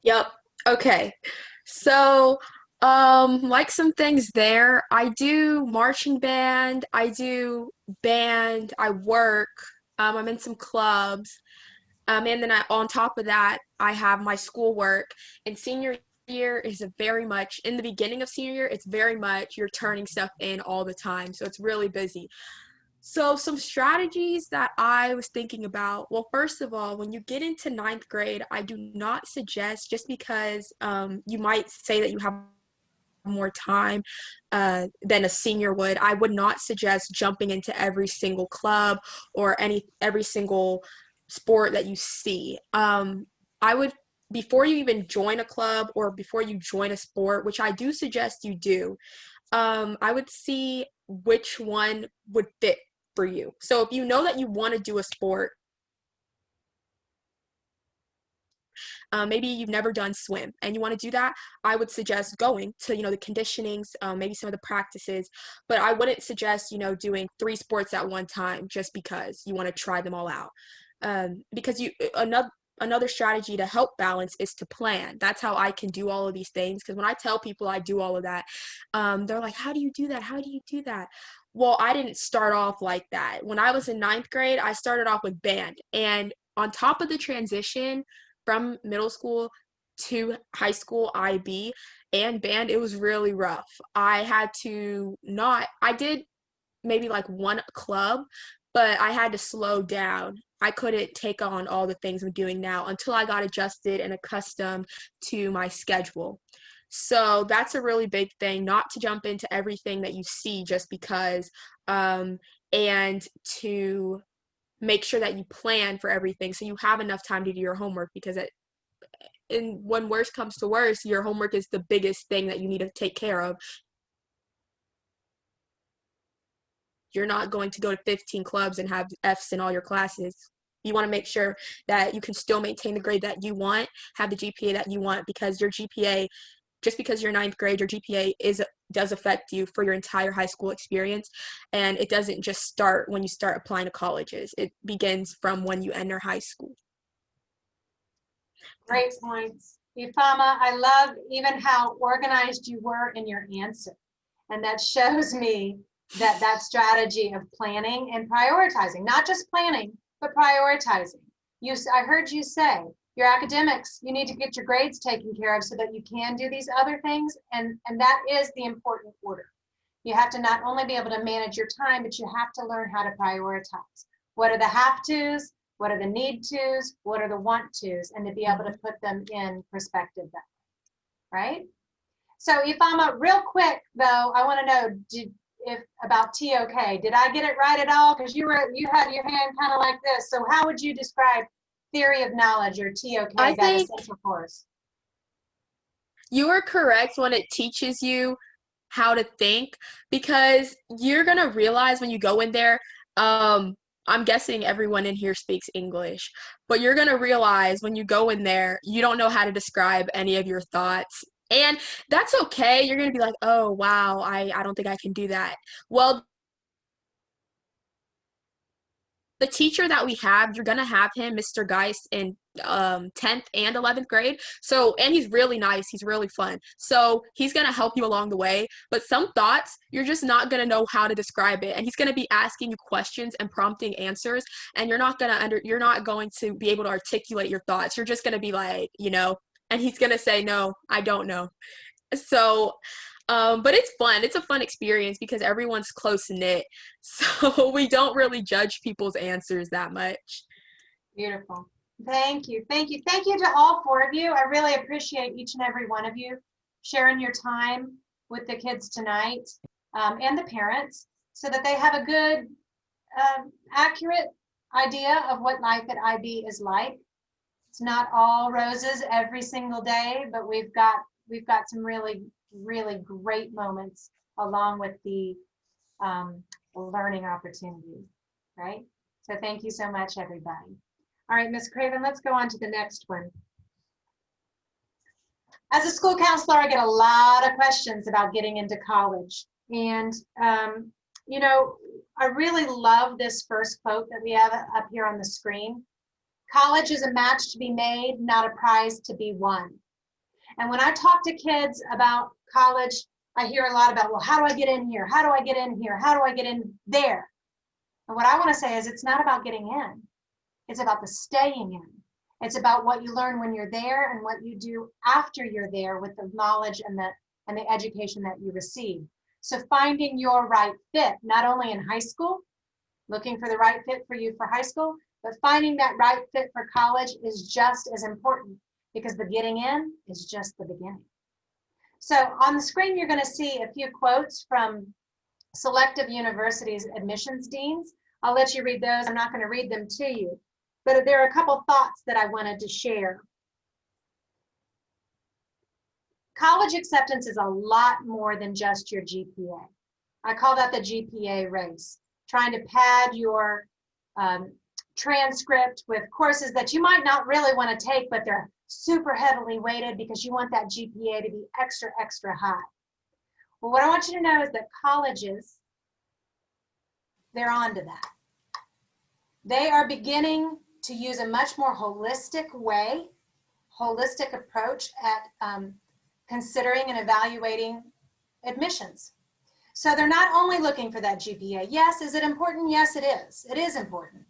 Yep. Okay. So, like some things there, I do marching band, I do band, I work, I'm in some clubs, and then on top of that, I have my schoolwork. And senior year is very much, in the beginning of senior year, it's very much you're turning stuff in all the time. So it's really busy. So some strategies that I was thinking about, well, first of all, when you get into 9th grade, I do not suggest, just because you might say that you have more time than a senior would, I would not suggest jumping into every single club or every single sport that you see. I would before you even join a club or before you join a sport, which I do suggest you do, I would see which one would fit for you. So if you know that you want to do a sport, maybe you've never done swim and you want to do that, I would suggest going to, the conditionings, maybe some of the practices, but I wouldn't suggest, doing 3 sports at one time just because you want to try them all out. Because another strategy to help balance is to plan. That's how I can do all of these things. Because when I tell people I do all of that, they're like, how do you do that? How do you do that? Well, I didn't start off like that. When I was in 9th grade, I started off with band. And on top of the transition from middle school to high school IB and band, it was really rough. I did maybe like one club, but I had to slow down. I couldn't take on all the things I'm doing now until I got adjusted and accustomed to my schedule. So that's a really big thing, not to jump into everything that you see just because, and to make sure that you plan for everything so you have enough time to do your homework, because when worst comes to worst, your homework is the biggest thing that you need to take care of. You're not going to go to 15 clubs and have F's in all your classes. You want to make sure that you can still maintain the grade that you want, have the GPA that you want, because your GPA, just because you're 9th grade, your GPA does affect you for your entire high school experience. And it doesn't just start when you start applying to colleges. It begins from when you enter high school. Great points. Ifama, I love even how organized you were in your answer. And that shows me that strategy of planning and prioritizing, not just planning, but prioritizing. I heard you say your academics, you need to get your grades taken care of so that you can do these other things. And that is the important order. You have to not only be able to manage your time, but you have to learn how to prioritize. What are the have tos? What are the need tos? What are the want tos? And to be able to put them in perspective that way, right? So Ifama, real quick though, I want to know about TOK. Did I get it right at all? Because you had your hand kind of like this. So how would you describe theory of knowledge or TOK, that essential course? You are correct when it teaches you how to think, because you're going to realize when you go in there, I'm guessing everyone in here speaks English, but you're going to realize when you go in there, you don't know how to describe any of your thoughts. And that's okay. You're going to be like, oh, wow, I don't think I can do that. Well, the teacher that we have, you're going to have him, Mr. Geist, in 10th and 11th grade. So, and he's really nice. He's really fun. So he's going to help you along the way. But some thoughts, you're just not going to know how to describe it. And he's going to be asking you questions and prompting answers. And you're not going to be able to articulate your thoughts. You're just going to be like, and he's going to say, no, I don't know. So, but it's fun. It's a fun experience because everyone's close knit. So we don't really judge people's answers that much. Beautiful. Thank you. Thank you. Thank you to all 4 of you. I really appreciate each and every one of you sharing your time with the kids tonight, and the parents, so that they have a good, accurate idea of what life at IB is like. It's not all roses every single day, but we've got some really, really great moments along with the learning opportunities, right? So thank you so much, everybody. All right, Ms. Craven, let's go on to the next one. As a school counselor, I get a lot of questions about getting into college. And, I really love this first quote that we have up here on the screen. College is a match to be made, not a prize to be won. And when I talk to kids about college, I hear a lot about, well, how do I get in here? How do I get in here? How do I get in there? And what I want to say is it's not about getting in. It's about the staying in. It's about what you learn when you're there and what you do after you're there with the knowledge and the education that you receive. So finding your right fit, not only in high school, looking for the right fit for you for high school, but finding that right fit for college is just as important, because the getting in is just the beginning. So on the screen, you're going to see a few quotes from selective universities' admissions deans. I'll let you read those. I'm not going to read them to you, but there are a couple thoughts that I wanted to share. college acceptance is a lot more than just your GPA. I call that the GPA race, trying to pad your transcript with courses that you might not really want to take, but they're super heavily weighted because you want that GPA to be extra, extra high. Well, what I want you to know is that colleges, they're onto that. They are beginning to use a much more holistic approach at considering and evaluating admissions. So they're not only looking for that GPA. Yes, is it important? Yes, it is. It is important.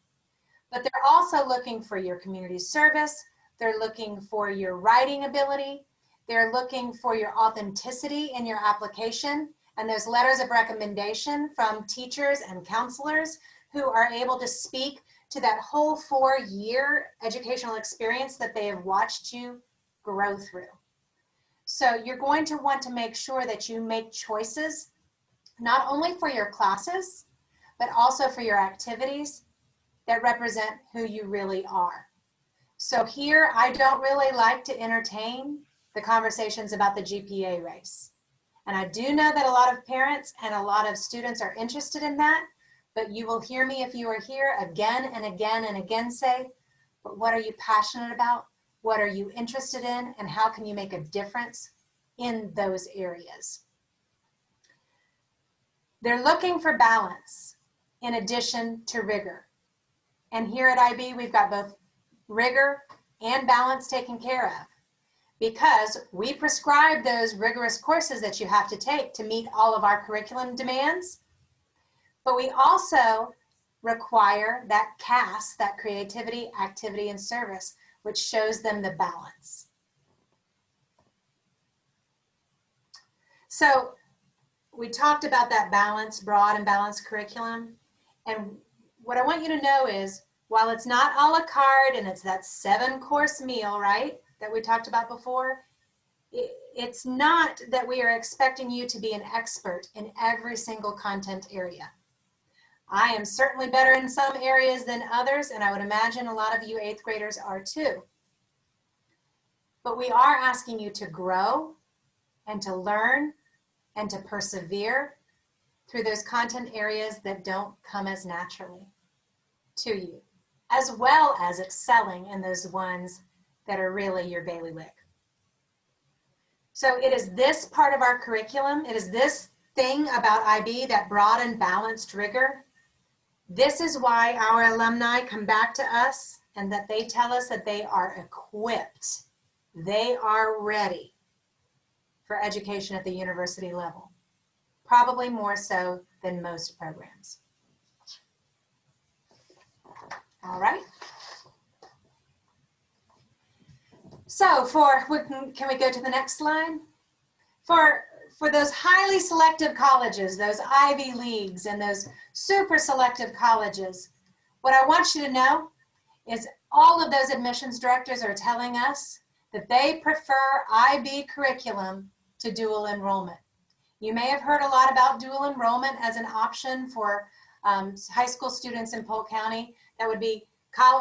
But they're also looking for your community service. They're looking for your writing ability. They're looking for your authenticity in your application and those letters of recommendation from teachers and counselors who are able to speak to that whole 4-year educational experience that they have watched you grow through. So you're going to want to make sure that you make choices not only for your classes, but also for your activities that represent who you really are. So here, I don't really like to entertain the conversations about the GPA race. And I do know that a lot of parents and a lot of students are interested in that, but you will hear me if you are here again and again and again say, but what are you passionate about? What are you interested in? And how can you make a difference in those areas? They're looking for balance in addition to rigor. And here at IB, we've got both rigor and balance taken care of because we prescribe those rigorous courses that you have to take to meet all of our curriculum demands. But we also require that CAS, that creativity, activity, and service, which shows them the balance. So we talked about that balance, broad and balanced curriculum. And what I want you to know is, while it's not a la carte and it's that 7-course meal, right, that we talked about before, it's not that we are expecting you to be an expert in every single content area. I am certainly better in some areas than others, and I would imagine a lot of you 8th graders are too. But we are asking you to grow and to learn and to persevere through those content areas that don't come as naturally to you, as well as excelling in those ones that are really your bailiwick. So it is this part of our curriculum, it is this thing about IB, that broad and balanced rigor. This is why our alumni come back to us and that they tell us that they are equipped, they are ready for education at the university level, probably more so than most programs. All right. So can we go to the next slide? For those highly selective colleges, those Ivy Leagues and those super selective colleges, what I want you to know is all of those admissions directors are telling us that they prefer IB curriculum to dual enrollment. You may have heard a lot about dual enrollment as an option for high school students in Polk County. That would be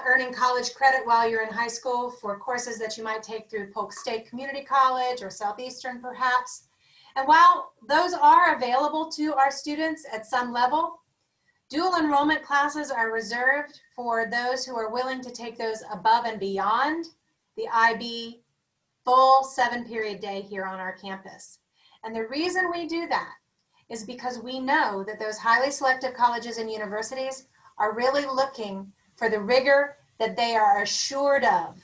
earning college credit while you're in high school for courses that you might take through Polk State Community College or Southeastern perhaps. And while those are available to our students at some level, dual enrollment classes are reserved for those who are willing to take those above and beyond the IB full 7-period day here on our campus. And the reason we do that is because we know that those highly selective colleges and universities are really looking for the rigor that they are assured of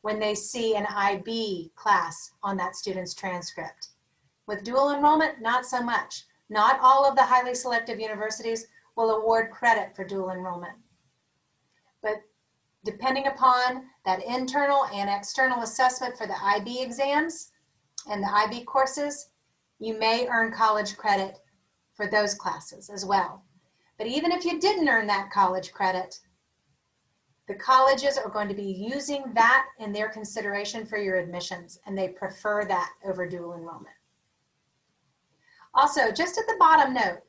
when they see an IB class on that student's transcript. With dual enrollment, not so much. Not all of the highly selective universities will award credit for dual enrollment. But depending upon that internal and external assessment for the IB exams and the IB courses, you may earn college credit for those classes as well. But even if you didn't earn that college credit, the colleges are going to be using that in their consideration for your admissions, and they prefer that over dual enrollment. Also, just at the bottom note,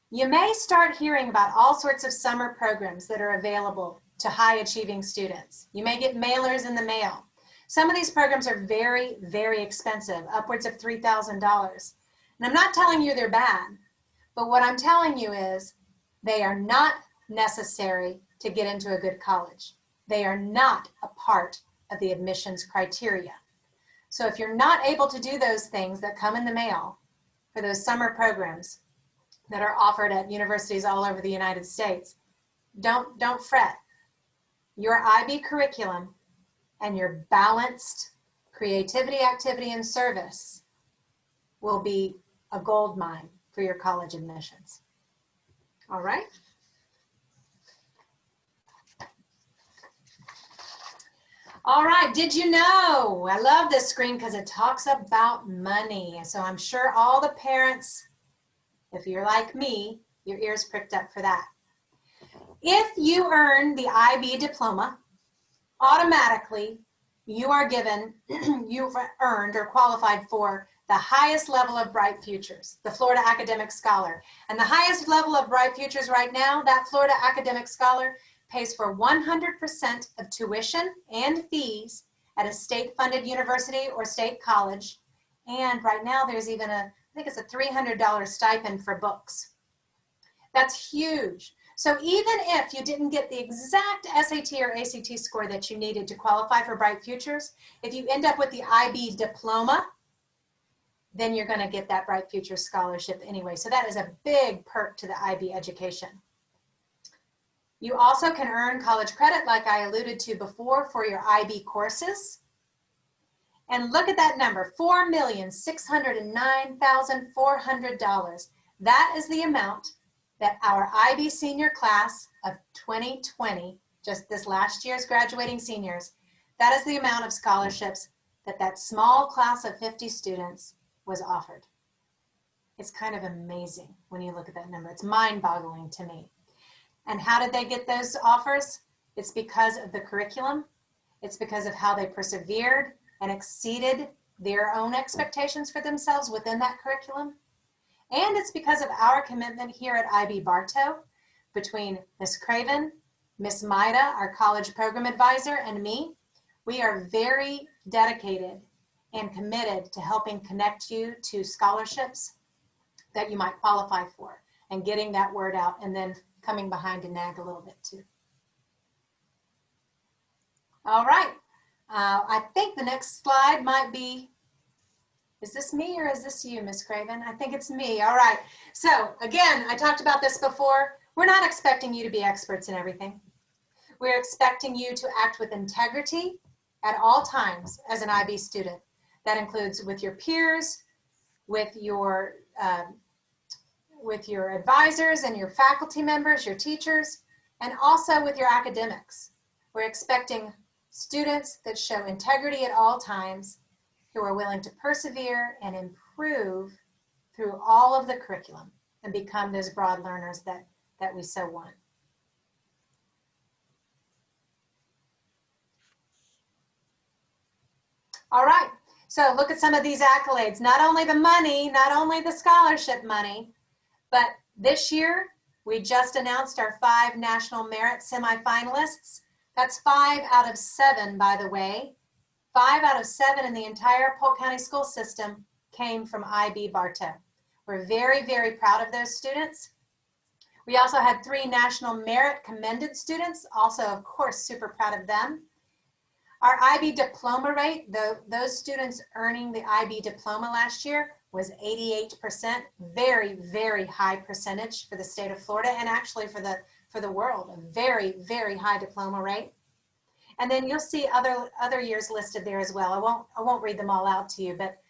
you may start hearing about all sorts of summer programs that are available to high achieving students. You may get mailers in the mail. Some of these programs are very, very expensive, upwards of $3,000. And I'm not telling you they're bad, but what I'm telling you is they are not necessary to get into a good college. They are not a part of the admissions criteria. So if you're not able to do those things that come in the mail for those summer programs that are offered at universities all over the United States, don't fret. Your IB curriculum and your balanced creativity, activity, and service will be a gold mine for your college admissions. All right. All right, did you know? I love this screen because it talks about money. So I'm sure all the parents, if you're like me, your ears pricked up for that. If you earn the IB diploma, automatically you are given, you've earned or qualified for the highest level of Bright Futures, the Florida Academic Scholar. And the highest level of Bright Futures right now, that Florida Academic Scholar pays for 100% of tuition and fees at a state-funded university or state college. And right now there's even I think it's a $300 stipend for books. That's huge. So even if you didn't get the exact SAT or ACT score that you needed to qualify for Bright Futures, if you end up with the IB diploma, then you're going to get that Bright Futures scholarship anyway. So that is a big perk to the IB education. You also can earn college credit, like I alluded to before, for your IB courses. And look at that number, $4,609,400. That is the amount that our IB senior class of 2020, just this last year's graduating seniors, that is the amount of scholarships that that small class of 50 students was offered. It's kind of amazing when you look at that number. It's mind-boggling to me. And how did they get those offers? It's because of the curriculum. It's because of how they persevered and exceeded their own expectations for themselves within that curriculum. And it's because of our commitment here at IB Bartow, between Ms. Craven, Ms. Maida, our college program advisor, and me. We are very dedicated and committed to helping connect you to scholarships that you might qualify for and getting that word out, and then coming behind to nag a little bit too. All right, I think the next slide might be, is this me or is this you, Ms. Craven? I think it's me. All right, so again, I talked about this before. We're not expecting you to be experts in everything. We're expecting you to act with integrity at all times as an IB student. That includes with your peers, with your advisors and your faculty members, your teachers, and also with your academics. We're expecting students that show integrity at all times, who are willing to persevere and improve through all of the curriculum and become those broad learners that we so want. All right, so look at some of these accolades. Not only the money, not only the scholarship money, but this year, we just announced our 5 National Merit semifinalists. That's 5 out of 7, by the way. 5 out of 7 in the entire Polk County school system came from IB Bartow. We're very, very proud of those students. We also had 3 National Merit commended students, also, of course, super proud of them. Our IB diploma rate, those students earning the IB diploma last year, was 88%, very, very high percentage for the state of Florida, and actually for the world, a very, very high diploma rate. And then you'll see other years listed there as well. I won't read them all out to you, but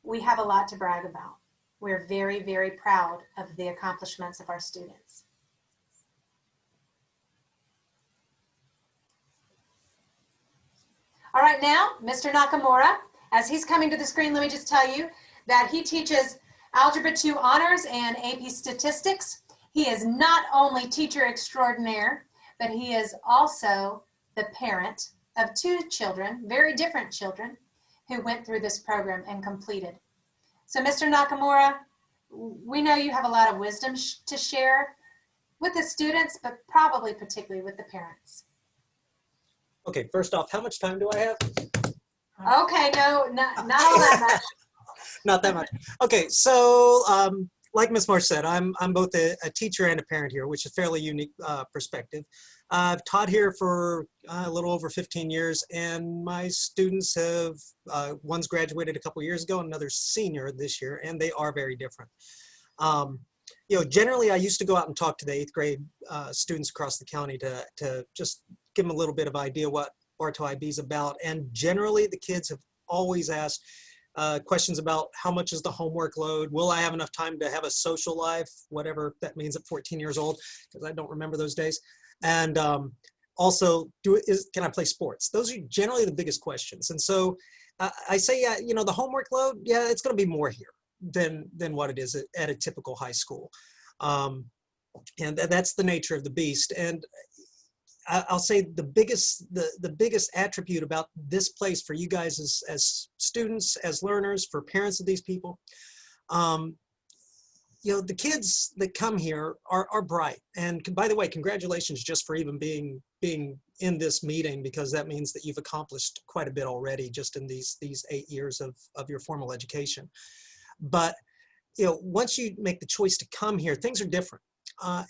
we have a lot to brag about. We're very, very proud of the accomplishments of our students. All right, now, Mr. Nakamura, as he's coming to the screen, let me just tell you that he teaches Algebra 2 Honors and AP Statistics. He is not only teacher extraordinaire, but he is also the parent of 2 children, very different children, who went through this program and completed. So Mr. Nakamura, we know you have a lot of wisdom to share with the students, but probably particularly with the parents. Okay, first off, how much time do I have? Okay, no, not all that much. Not that much. Okay, so like Ms. Marsh said, I'm both a teacher and a parent here, which is a fairly unique perspective. I've taught here for a little over 15 years, and my students have, one's graduated a couple years ago, another senior this year, and they are very different. You know, generally I used to go out and talk to the 8th grade students across the county to just give them a little bit of idea what Bartow IB is about, and generally the kids have always asked questions about how much is the homework load? Will I have enough time to have a social life? Whatever that means at 14 years old, because I don't remember those days. And also, can I play sports? Those are generally the biggest questions. And so I say, yeah, you know, the homework load, yeah, it's going to be more here than what it is at a typical high school. And that's the nature of the beast. And I'll say the biggest attribute about this place for you guys as students, as learners, for parents of these people, you know, the kids that come here are bright. And by the way, congratulations just for even being in this meeting, because that means that you've accomplished quite a bit already just in these 8 years of your formal education. But you know, once you make the choice to come here, things are different.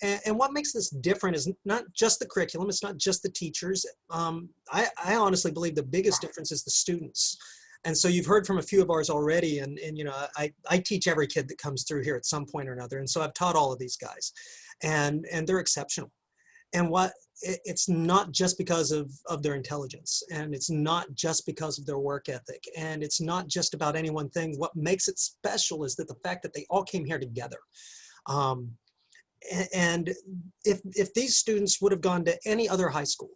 And what makes this different is not just the curriculum, it's not just the teachers. I honestly believe the biggest difference is the students. And so you've heard from a few of ours already, and you know, I teach every kid that comes through here at some point or another. And so I've taught all of these guys, and they're exceptional. And it's not just because of their intelligence, and it's not just because of their work ethic, and it's not just about any one thing. What makes it special is that the fact that they all came here together. And if these students would have gone to any other high school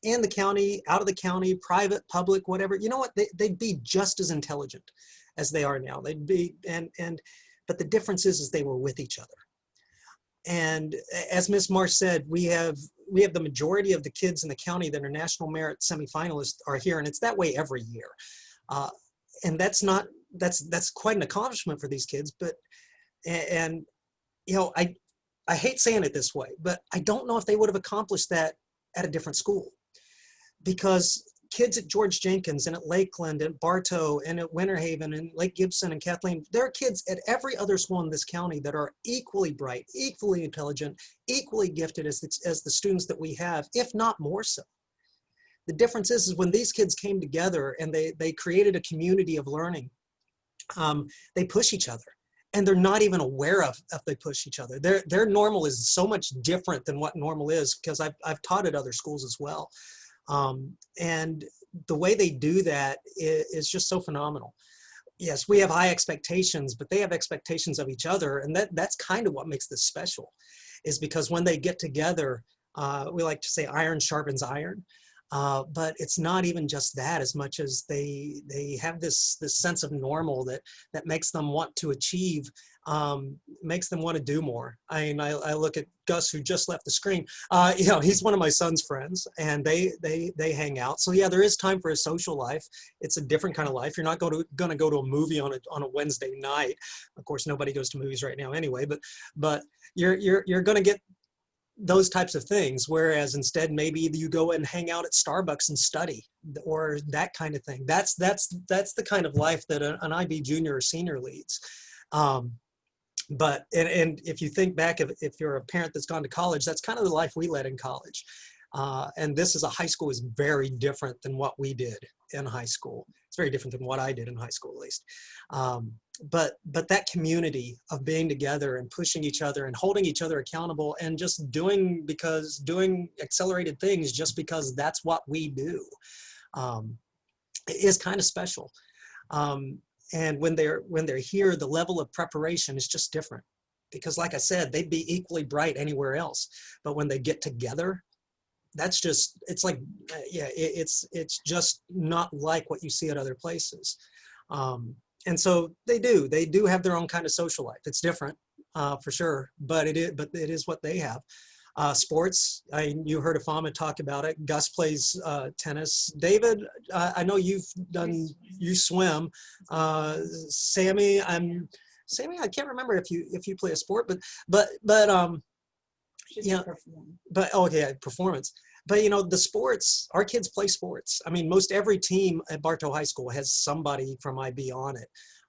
in the county, out of the county, private, public, whatever, you know what, they'd be just as intelligent as they are now. They'd be, but the difference is they were with each other. And as Ms. Marsh said, we have the majority of the kids in the county that are national merit semifinalists are here, and it's that way every year. And that's quite an accomplishment for these kids. But and you know, I hate saying it this way, but I don't know if they would have accomplished that at a different school, because kids at George Jenkins and at Lakeland and Bartow and at Winter Haven and Lake Gibson and Kathleen, there are kids at every other school in this county that are equally bright, equally intelligent, equally gifted as the students that we have, if not more so. The difference is when these kids came together and they created a community of learning, they push each other. And they're not even aware of if they push each other. Their normal is so much different than what normal is, because I've taught at other schools as well. And the way they do that is just so phenomenal. Yes, we have high expectations, but they have expectations of each other. And that's kind of what makes this special, is because when they get together, we like to say iron sharpens iron. But it's not even just that, as much as they have this sense of normal that makes them want to achieve, makes them want to do more. I mean, I look at Gus, who just left the screen. You know, he's one of my son's friends, and they hang out. So yeah, there is time for a social life. It's a different kind of life. You're not going to go to a movie on a Wednesday night. Of course, nobody goes to movies right now anyway. But you're going to get those types of things, whereas instead maybe you go and hang out at Starbucks and study, or that kind of thing. That's the kind of life that an IB junior or senior leads. But if you think back, if you're a parent that's gone to college, that's kind of the life we led in college. And this is a high school is very different than what we did in high school. It's very different than what I did in high school, at least. But that community of being together and pushing each other and holding each other accountable and just doing accelerated things just because that's what we do, is kind of special. And when they're here, the level of preparation is just different, because like I said, they'd be equally bright anywhere else. But when they get together, it's like, yeah, it's just not like what you see at other places. And so they do have their own kind of social life. It's different, for sure, but it is what they have. Sports, you heard Afama talk about it. Gus plays tennis. David, I know you swim. Sammy, I can't remember if you play a sport, but yeah, but okay, performance. But you know, the sports, our kids play sports. I mean, most every team at Bartow High School has somebody from IB on it.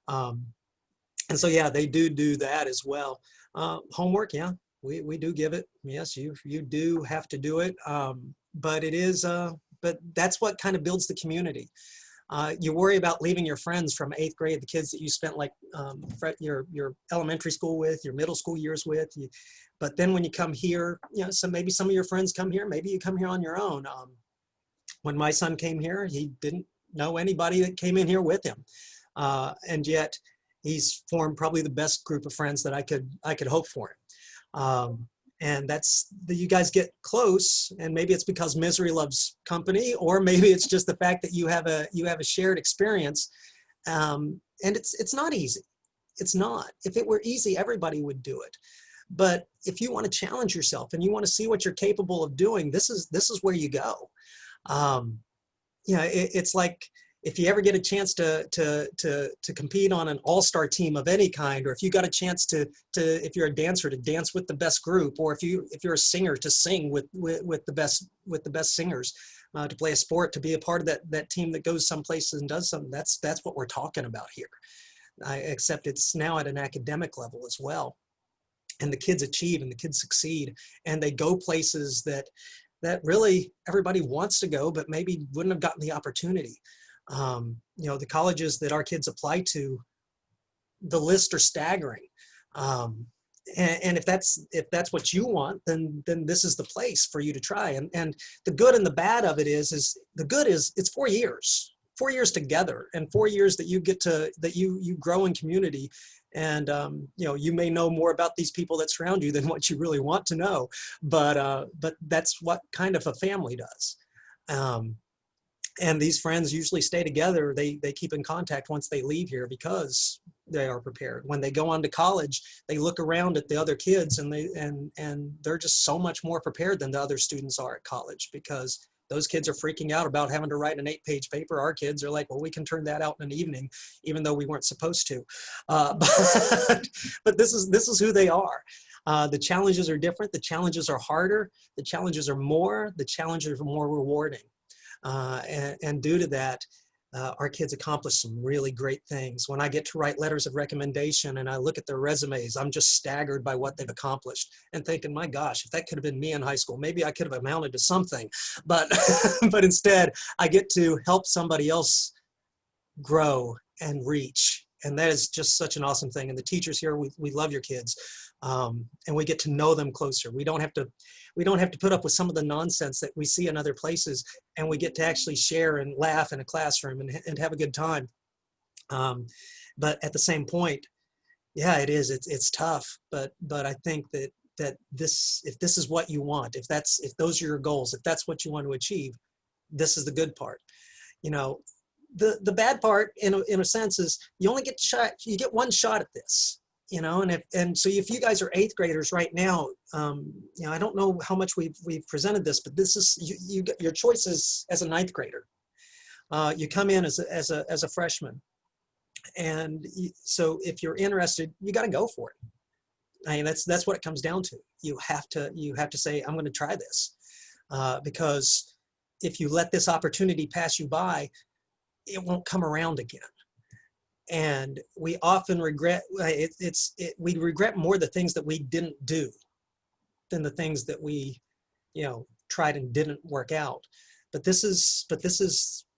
And so, yeah, they do that as well. Homework, yeah, we do give it. Yes, you do have to do it. But it is, but that's what kind of builds the community. You worry about leaving your friends from 8th grade, the kids that you spent like your elementary school with, your middle school years with. But then when you come here, you know, so maybe some of your friends come here, maybe you come here on your own. When my son came here, he didn't know anybody that came in here with him. And yet he's formed probably the best group of friends that I could hope for him. And that's you guys get close, and maybe it's because misery loves company, or maybe it's just the fact that you have a shared experience. And it's not easy. It's not. If it were easy, everybody would do it. But if you want to challenge yourself and you want to see what you're capable of doing, this is where you go. You know, it's like if you ever get a chance to compete on an all-star team of any kind, or if you got a chance to if you're a dancer, to dance with the best group, or if you're a singer, to sing with the best singers, to play a sport, to be a part of that team that goes someplace and does something. That's what we're talking about here. Except it's now at an academic level as well, and the kids achieve and the kids succeed, and they go places that really everybody wants to go, but maybe wouldn't have gotten the opportunity. You know, the colleges that our kids apply to, the lists are staggering. And if that's what you want, then this is the place for you to try. And the good and the bad of it is the good is it's 4 years, 4 years together, and 4 years that you get that you grow in community. And you know, you may know more about these people that surround you than what you really want to know, but that's what kind of a family does. And these friends usually stay together. They keep in contact once they leave here because they are prepared. When they go on to college, they look around at the other kids, and they're just so much more prepared than the other students are at college, because those kids are freaking out about having to write an 8-page paper. Our kids are like, well, we can turn that out in an evening, even though we weren't supposed to. But this is who they are. The challenges are different. The challenges are harder. The challenges are more. The challenges are more rewarding. And due to that, our kids accomplish some really great things. When I get to write letters of recommendation and I look at their resumes, I'm just staggered by what they've accomplished and thinking, my gosh, if that could have been me in high school, maybe I could have amounted to something. But, but instead, I get to help somebody else grow and reach. And that is just such an awesome thing. And the teachers here, we love your kids, and we get to know them closer. We don't have to put up with some of the nonsense that we see in other places, and we get to actually share and laugh in a classroom and have a good time. But at the same point, yeah, it is. It's tough. But I think that if this is what you want, if those are your goals, if that's what you want to achieve, this is the good part. You know, the bad part in a sense is you only get you get one shot at this. You know, and so if you guys are 8th graders right now, you know, I don't know how much we've presented this, but this is your choices as a 9th grader. You come in as a freshman, and so if you're interested, you got to go for it. I mean, that's what it comes down to. You have to say, I'm going to try this, because if you let this opportunity pass you by, it won't come around again. And we often regret, we regret more the things that we didn't do than the things that we, you know, tried and didn't work out. But this is,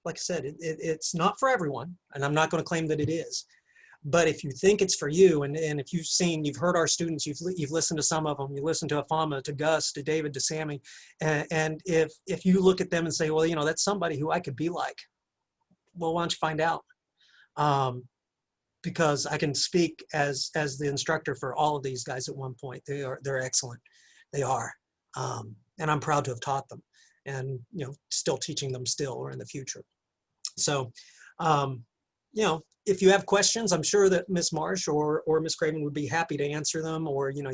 like I said, it's not for everyone, and I'm not going to claim that it is. But if you think it's for you, and if you've heard our students, you've listened to some of them, you listen to Afama, to Gus, to David, to Sammy, and if you look at them and say, well, you know, that's somebody who I could be like, well, why don't you find out? Because I can speak as the instructor for all of these guys at one point. They're excellent. They are. And I'm proud to have taught them, and, you know, still teaching them still or in the future. So, you know, if you have questions, I'm sure that Ms. Marsh or Ms. Craven would be happy to answer them, or, you know,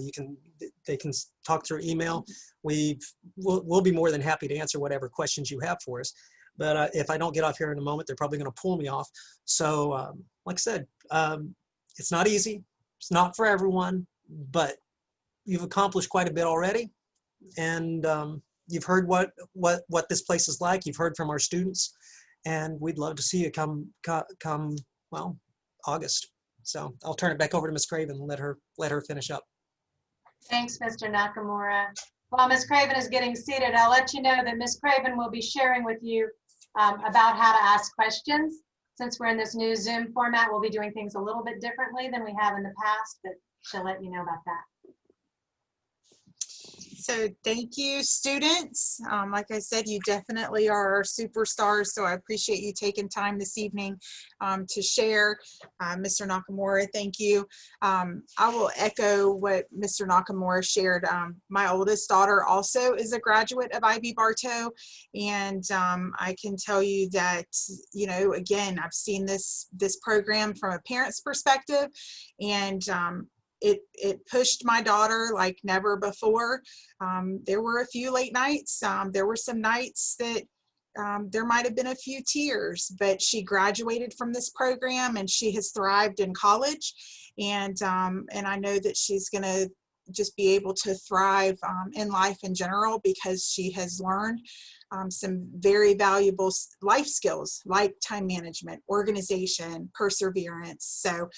they can talk through email. We'll be more than happy to answer whatever questions you have for us. But if I don't get off here in a moment, they're probably going to pull me off. So, like I said, it's not easy. It's not for everyone, but you've accomplished quite a bit already. And you've heard what this place is like. You've heard from our students, and we'd love to see you come well, August. So I'll turn it back over to Ms. Craven and let her finish up. Thanks, Mr. Nakamura. While Ms. Craven is getting seated, I'll let you know that Ms. Craven will be sharing with you about how to ask questions. Since we're in this new Zoom format, we'll be doing things a little bit differently than we have in the past, but she'll let you know about that. So thank you, students. Like I said, you definitely are our superstars, so I appreciate you taking time this evening to share. Mr. Nakamura, thank you. I will echo what Mr. Nakamura shared. My oldest daughter also is a graduate of IB Bartow, and I can tell you that, you know, again, I've seen this program from a parent's perspective, and it pushed my daughter like never before. There were a few late nights. There were some nights that there might have been a few tears, but she graduated from this program and she has thrived in college. And I know that she's going to just be able to thrive in life in general, because she has learned some very valuable life skills like time management, organization, perseverance. So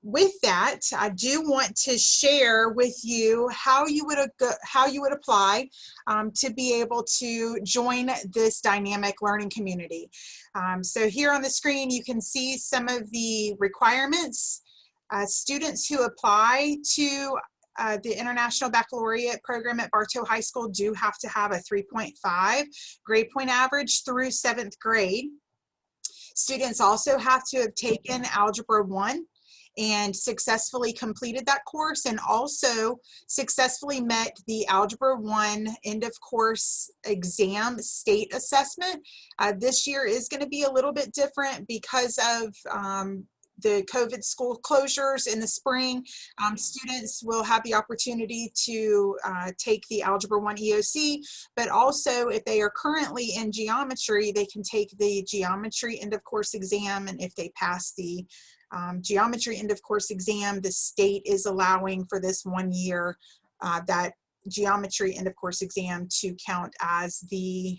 with that, I do want to share with you how you would apply to be able to join this dynamic learning community. So here on the screen, you can see some of the requirements. Students who apply to the International Baccalaureate program at Bartow High School do have to have a 3.5 grade point average through 7th grade. Students also have to have taken Algebra 1 and successfully completed that course, and also successfully met the Algebra 1 end of course exam state assessment. This year is going to be a little bit different because of the COVID school closures in the spring. Students will have the opportunity to take the Algebra 1 EOC, but also if they are currently in geometry, they can take the geometry end of course exam, and if they pass the geometry end of course exam, the state is allowing for this 1 year that geometry end of course exam to count as the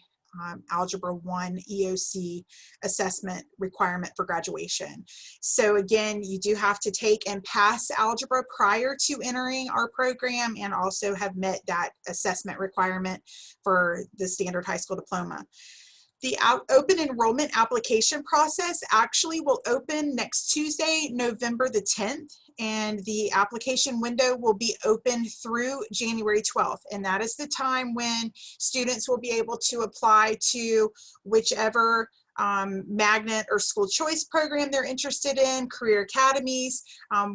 Algebra 1 EOC assessment requirement for graduation. So again, you do have to take and pass algebra prior to entering our program, and also have met that assessment requirement for the standard high school diploma. The open enrollment application process actually will open next Tuesday, November the 10th, and the application window will be open through January 12th. And that is the time when students will be able to apply to whichever magnet or school choice program they're interested in, career academies.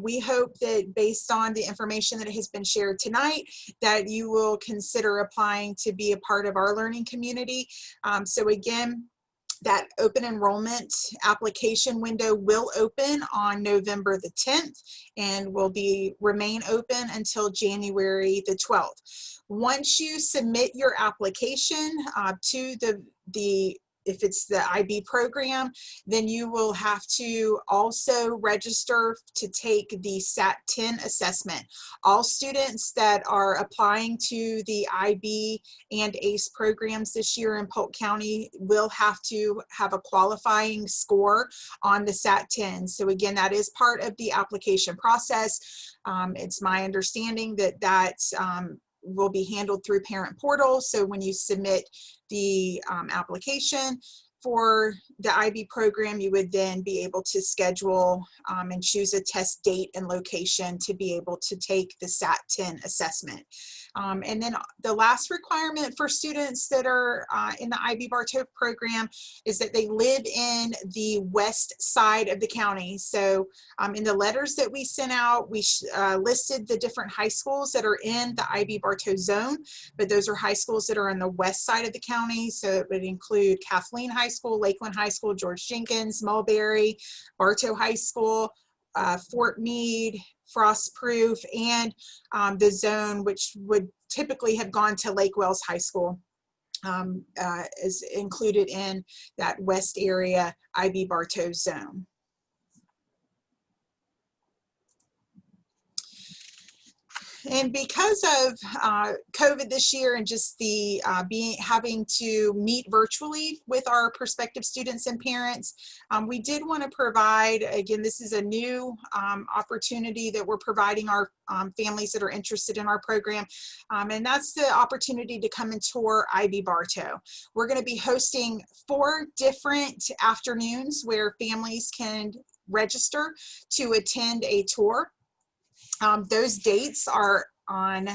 We hope that based on the information that has been shared tonight, that you will consider applying to be a part of our learning community. So again, that open enrollment application window will open on November the 10th and will remain open until January the 12th. Once you submit your application to if it's the IB program, then you will have to also register to take the SAT 10 assessment. All students that are applying to the IB and ACE programs this year in Polk County will have to have a qualifying score on the SAT 10. So again, that is part of the application process. It's my understanding that will be handled through Parent Portal. So when you submit the application for the IB program, you would then be able to schedule and choose a test date and location to be able to take the SAT 10 assessment. And then the last requirement for students that are in the IB Bartow program is that they live in the west side of the county. So in the letters that we sent out, we listed the different high schools that are in the IB Bartow zone, but those are high schools that are in the west side of the county. So it would include Kathleen High School, Lakeland High School, George Jenkins, Mulberry, Bartow High School, Fort Meade, Frostproof, and the zone which would typically have gone to Lake Wells High School is included in that west area IB Bartow zone. And because of COVID this year and just the having to meet virtually with our prospective students and parents, we did want to provide, again, this is a new opportunity that we're providing our families that are interested in our program, and that's the opportunity to come and tour IB Bartow. We're going to be hosting 4 different afternoons where families can register to attend a tour. Those dates are on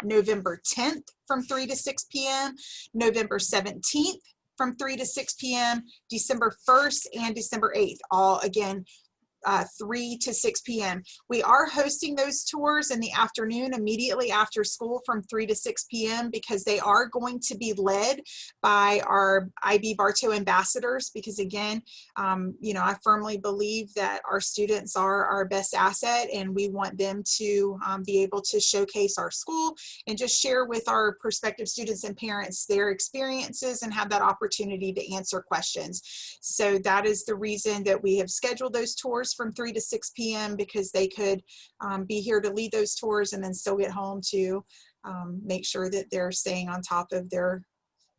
November 10th from 3 to 6 p.m., November 17th from 3 to 6 p.m., December 1st and December 8th, all again 3 to 6 p.m. We are hosting those tours in the afternoon immediately after school from 3 to 6 p.m. because they are going to be led by our IB Bartow ambassadors, because again, you know, I firmly believe that our students are our best asset, and we want them to be able to showcase our school and just share with our prospective students and parents their experiences and have that opportunity to answer questions. So that is the reason that we have scheduled those tours from 3 to 6 p.m. because they could be here to lead those tours and then still get home to make sure that they're staying on top of their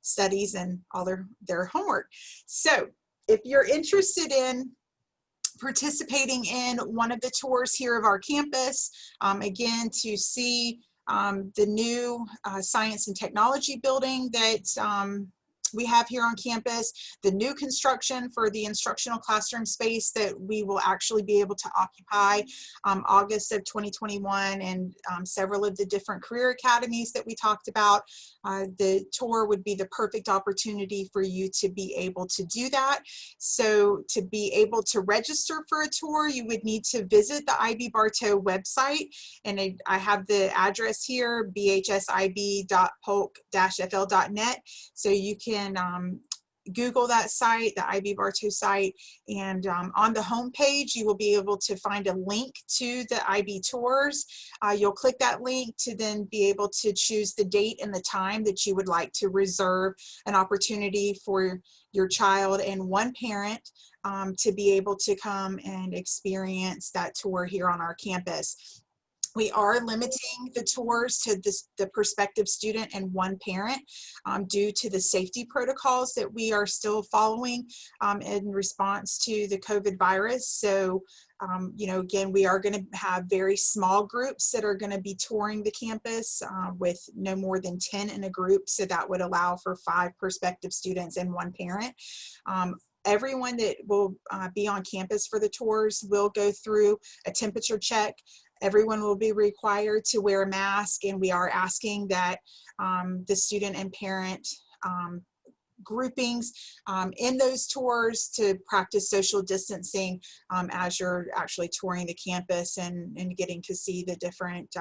studies and all their homework. So if you're interested in participating in one of the tours here of our campus, again, to see the new science and technology building that we have here on campus, the new construction for the instructional classroom space that we will actually be able to occupy August of 2021, and several of the different career academies that we talked about. The tour would be the perfect opportunity for you to be able to do that. So to be able to register for a tour, you would need to visit the IB Bartow website, and I have the address here, bhsib.polk-fl.net. So you can Google that site, the IB Bartow site, and on the home page you will be able to find a link to the IB tours. You'll click that link to then be able to choose the date and the time that you would like to reserve an opportunity for your child and one parent to be able to come and experience that tour here on our campus. We are limiting the tours to the prospective student and one parent due to the safety protocols that we are still following in response to the COVID virus. So, you know, again, we are going to have very small groups that are going to be touring the campus with no more than 10 in a group. So that would allow for 5 prospective students and one parent. Everyone that will be on campus for the tours will go through a temperature check. Everyone will be required to wear a mask, and we are asking that the student and parent groupings in those tours to practice social distancing as you're actually touring the campus and getting to see the different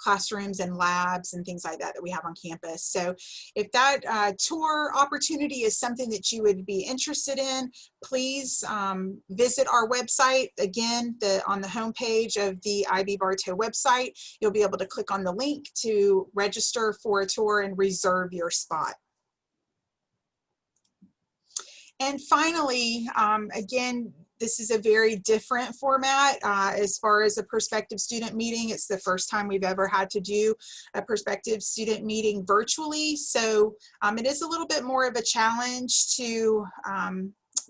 classrooms and labs and things like that that we have on campus. So if that tour opportunity is something that you would be interested in, please visit our website. Again, on the homepage of the IB Bartow website, you'll be able to click on the link to register for a tour and reserve your spot. And finally, again, this is a very different format as far as a prospective student meeting. It's the first time we've ever had to do a prospective student meeting virtually. So it is a little bit more of a challenge to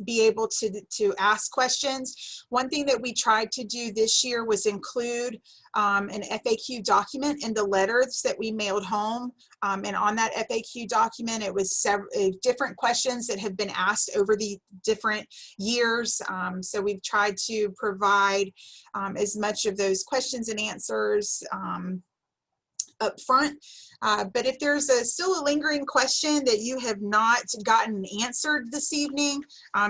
be able to ask questions. One thing that we tried to do this year was include an FAQ document in the letters that we mailed home. And on that FAQ document, it was several different questions that have been asked over the different years. So we've tried to provide as much of those questions and answers up front. But if there's still a lingering question that you have not gotten answered this evening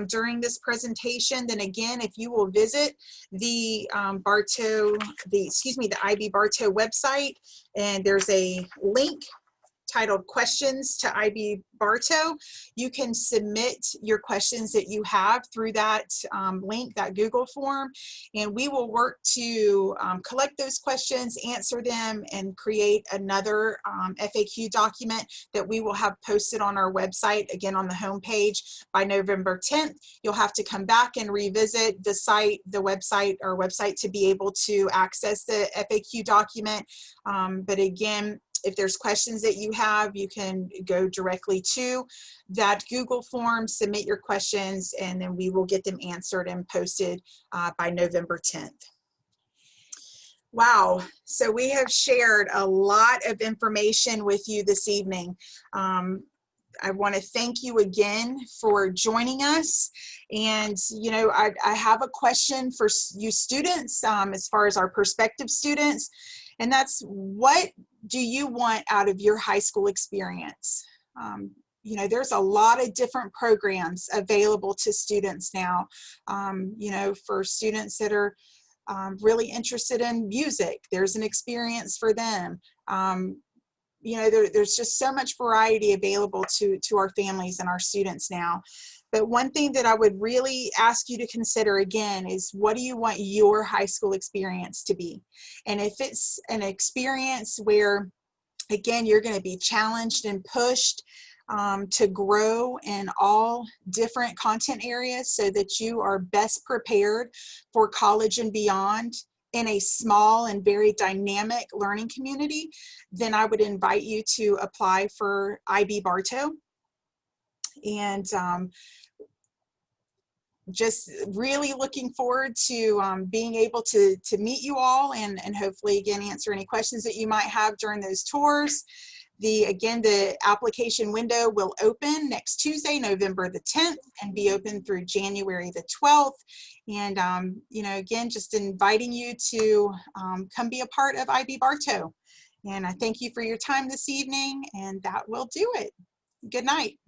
during this presentation, then again, if you will visit the the IB Bartow website, and there's a link titled Questions to IB Bartow. You can submit your questions that you have through that link, that Google form, and we will work to collect those questions, answer them, and create another FAQ document that we will have posted on our website, again on the homepage, by November 10th. You'll have to come back and revisit the site, the website, our website, to be able to access the FAQ document. But again, if there's questions that you have, you can go directly to that Google form, submit your questions, and then we will get them answered and posted by November 10th. Wow, so we have shared a lot of information with you this evening. I want to thank you again for joining us. And, you know, I have a question for you students, as far as our prospective students, and that's, what do you want out of your high school experience? You know, there's a lot of different programs available to students now, you know, for students that are really interested in music, there's an experience for them. You know, there's just so much variety available to our families and our students now. But one thing that I would really ask you to consider again is, what do you want your high school experience to be? And if it's an experience where, again, you're going to be challenged and pushed to grow in all different content areas so that you are best prepared for college and beyond in a small and very dynamic learning community, then I would invite you to apply for IB Bartow. And just really looking forward to being able to meet you all, and hopefully again answer any questions that you might have during those tours. Again, the application window will open next Tuesday, November the 10th, and be open through January the 12th. And, you know, again, just inviting you to come be a part of IB Bartow. And I thank you for your time this evening, and that will do it. Good night.